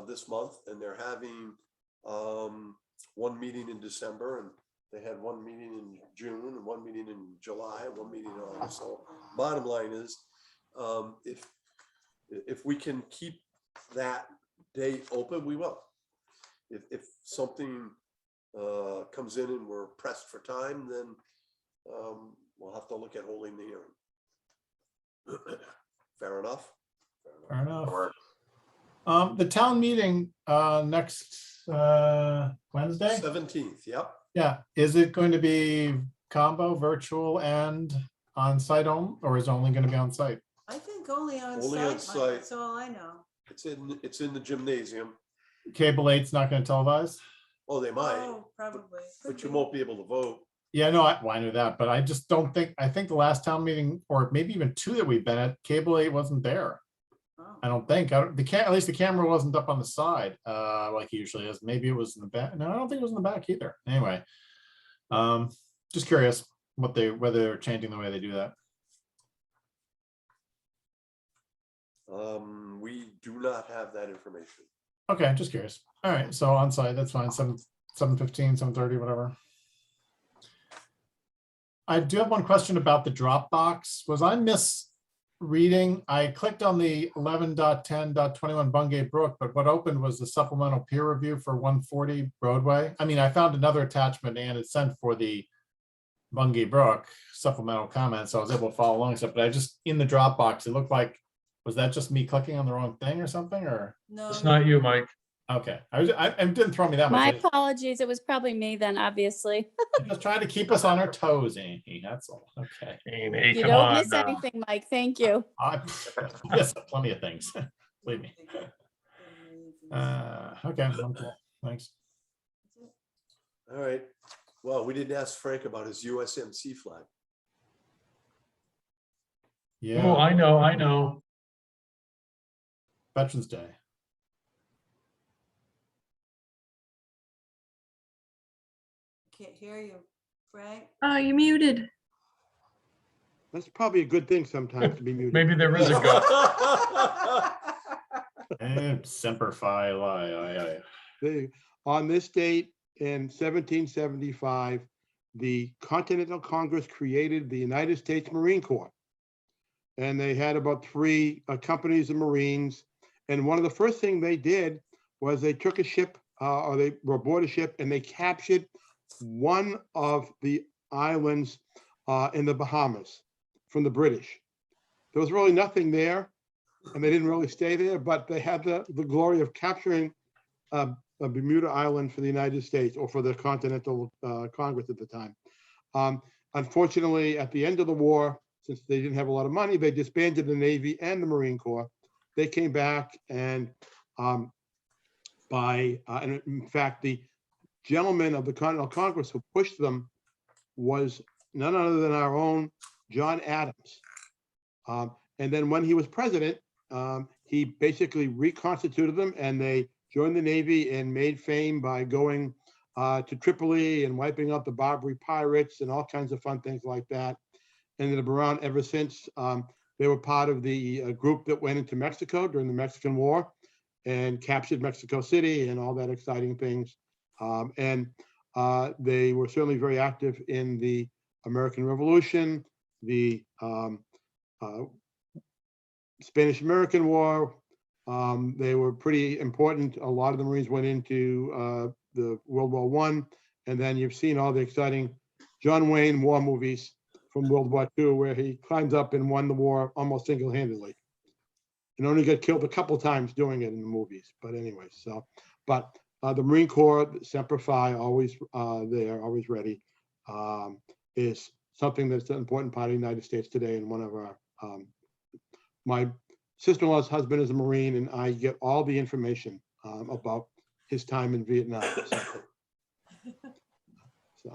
Speaker 1: this month, and they're having one meeting in December, and they had one meeting in June and one meeting in July and one meeting in August. So bottom line is, if we can keep that date open, we will. If something comes in and we're pressed for time, then we'll have to look at holding the hearing. Fair enough?
Speaker 7: Fair enough.
Speaker 12: Or
Speaker 7: The town meeting next Wednesday?
Speaker 1: 17th, yep.
Speaker 7: Yeah, is it going to be combo, virtual, and on-site only, or is it only going to be on-site?
Speaker 3: I think only on
Speaker 1: Only on
Speaker 3: site, Mike,
Speaker 1: site.
Speaker 3: that's all I know.
Speaker 1: It's in the gymnasium.
Speaker 7: Cable 8's not going to televise?
Speaker 1: Oh, they might,
Speaker 3: Oh, probably. Could
Speaker 1: but you
Speaker 3: be.
Speaker 1: won't be able to vote.
Speaker 7: Yeah, no, well, I knew that, but I just don't think, I think the last town meeting, or maybe even two that we've been at, Cable 8 wasn't there.
Speaker 3: Oh.
Speaker 7: I don't think, at least the camera wasn't up on the side, like it usually is. Maybe it was in the back. No, I don't think it was in the back either. Anyway, just curious whether they're changing the way they do that.
Speaker 1: We do not have that information.
Speaker 7: Okay, just curious. All right, so on site, that's fine. 7:15, 7:30, whatever. I do have one question about the Dropbox. Was I misreading? I clicked on the 11.10.21 Bungay Brook, but what opened was the supplemental peer review for 140 Broadway. I mean, I found another attachment and it's sent for the Bungay Brook supplemental comments, so I was able to follow along stuff. But I just, in the Dropbox, it looked like, was that just me clicking on the wrong thing or something? Or
Speaker 3: No.
Speaker 11: It's not you, Mike.
Speaker 7: okay, it didn't throw me that
Speaker 13: My
Speaker 7: much.
Speaker 13: apologies. It was probably me then, obviously.
Speaker 7: I just trying to keep us on our toes, Amy. That's all. Okay.
Speaker 11: Amy,
Speaker 13: You
Speaker 11: come
Speaker 13: don't
Speaker 11: on
Speaker 13: miss
Speaker 11: now.
Speaker 13: anything, Mike. Thank you.
Speaker 7: Yes, plenty of things. Believe me. Okay, I'm cool. Thanks.
Speaker 1: All right. Well, we didn't ask Frank about his USMC flag.
Speaker 7: Yeah.
Speaker 11: Oh, I know.
Speaker 7: Veterans Day.
Speaker 3: Can't hear you, Frank.
Speaker 8: Oh, you muted.
Speaker 2: That's probably a good thing sometimes to be muted.
Speaker 11: Maybe there is a go.
Speaker 7: And Semper Fi.
Speaker 2: On this date in 1775, the Continental Congress created the United States Marine Corps. And they had about 3 companies of Marines. And one of the first things they did was they took a ship, or they were aboard a ship, and they captured one of the islands in the Bahamas from the British. There was really nothing there, and they didn't really stay there, but they had the glory of capturing a Bermuda Island for the United States, or for the Continental Congress at the time. Unfortunately, at the end of the war, since they didn't have a lot of money, they disbanded the Navy and the Marine Corps. They came back, and and in fact, the gentleman of the Continental Congress who pushed them was none other than our own John Adams. And then when he was president, he basically reconstituted them, and they joined the Navy and made fame by going to Tripoli and wiping out the Barbary pirates and all kinds of fun things like that. And they've been around ever since. They were part of the group that went into Mexico during the Mexican War and captured Mexico City and all that exciting things. And they were certainly very active in the American Revolution, the Spanish-American War. They were pretty important. A lot of the Marines went into the World War I. And then you've seen all the exciting John Wayne war movies from World War II, where he climbs up and won the war almost single-handedly. And only got killed a couple times doing it in the movies. But anyway, so, but the Marine Corps, Semper Fi, always there, always ready, is something that's an important part of the United States today. And one of our, my sister-in-law's husband is a Marine, and I get all the information about his time in Vietnam.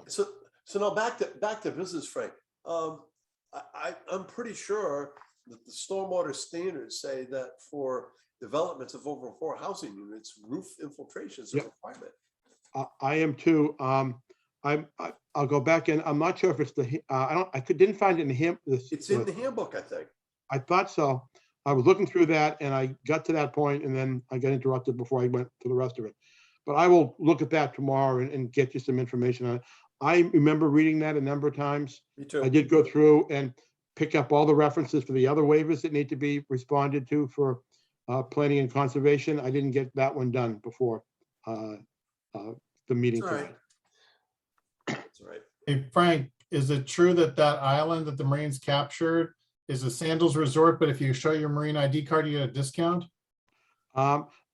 Speaker 1: So now back to business, Frank. I'm pretty sure that the stormwater standards say that for developments of over 4 housing units, roof infiltration is a requirement.
Speaker 2: I am too. I'll go back in. I'm not sure if it's the, didn't find it in him.
Speaker 1: It's in the handbook, I think.
Speaker 2: I thought so. I was looking through that and I got to that point, and then I got interrupted before I went to the rest of it. But I will look at that tomorrow and get you some information on it. I remember reading that a number of times.
Speaker 1: Me too.
Speaker 2: I did go through and pick up all the references for the other waivers that need to be responded to for planning and conservation. I didn't get that one done before the meeting.
Speaker 1: That's all right. That's all right.
Speaker 7: Hey, Frank, is it true that that island that the Marines captured is a Sandals resort, but if you show your Marine ID card, you get a discount?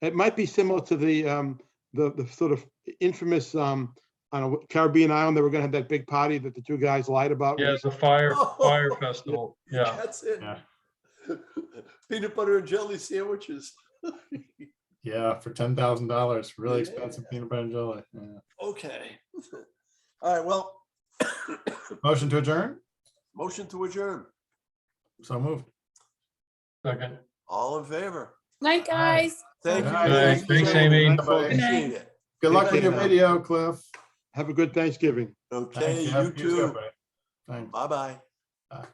Speaker 2: It might be similar to the sort of infamous on a Caribbean island. They were going to have that big party that the 2 guys lied about.
Speaker 11: Yeah, it's a fire festival. Yeah.
Speaker 1: That's it.
Speaker 7: Yeah.
Speaker 1: Peanut butter and jelly sandwiches.
Speaker 7: Yeah, for $10,000, really expensive
Speaker 1: Yeah.
Speaker 7: peanut butter and jelly. Yeah.
Speaker 1: Okay. All right, well,
Speaker 7: Motion to adjourn?
Speaker 1: motion to adjourn.
Speaker 7: So moved.
Speaker 11: Second.
Speaker 1: All in favor?
Speaker 13: Night, guys.
Speaker 1: Thank you.
Speaker 7: Night.
Speaker 1: ladies and
Speaker 11: Thanks,
Speaker 1: gentlemen.
Speaker 11: Amy.
Speaker 1: Appreciate it.
Speaker 7: Good luck with your
Speaker 1: Thank you.
Speaker 7: video, Cliff.
Speaker 2: Have a good Thanksgiving.
Speaker 1: Okay,
Speaker 7: Thank
Speaker 1: you too.
Speaker 7: buddy. Thanks.
Speaker 1: Bye-bye.
Speaker 7: Bye.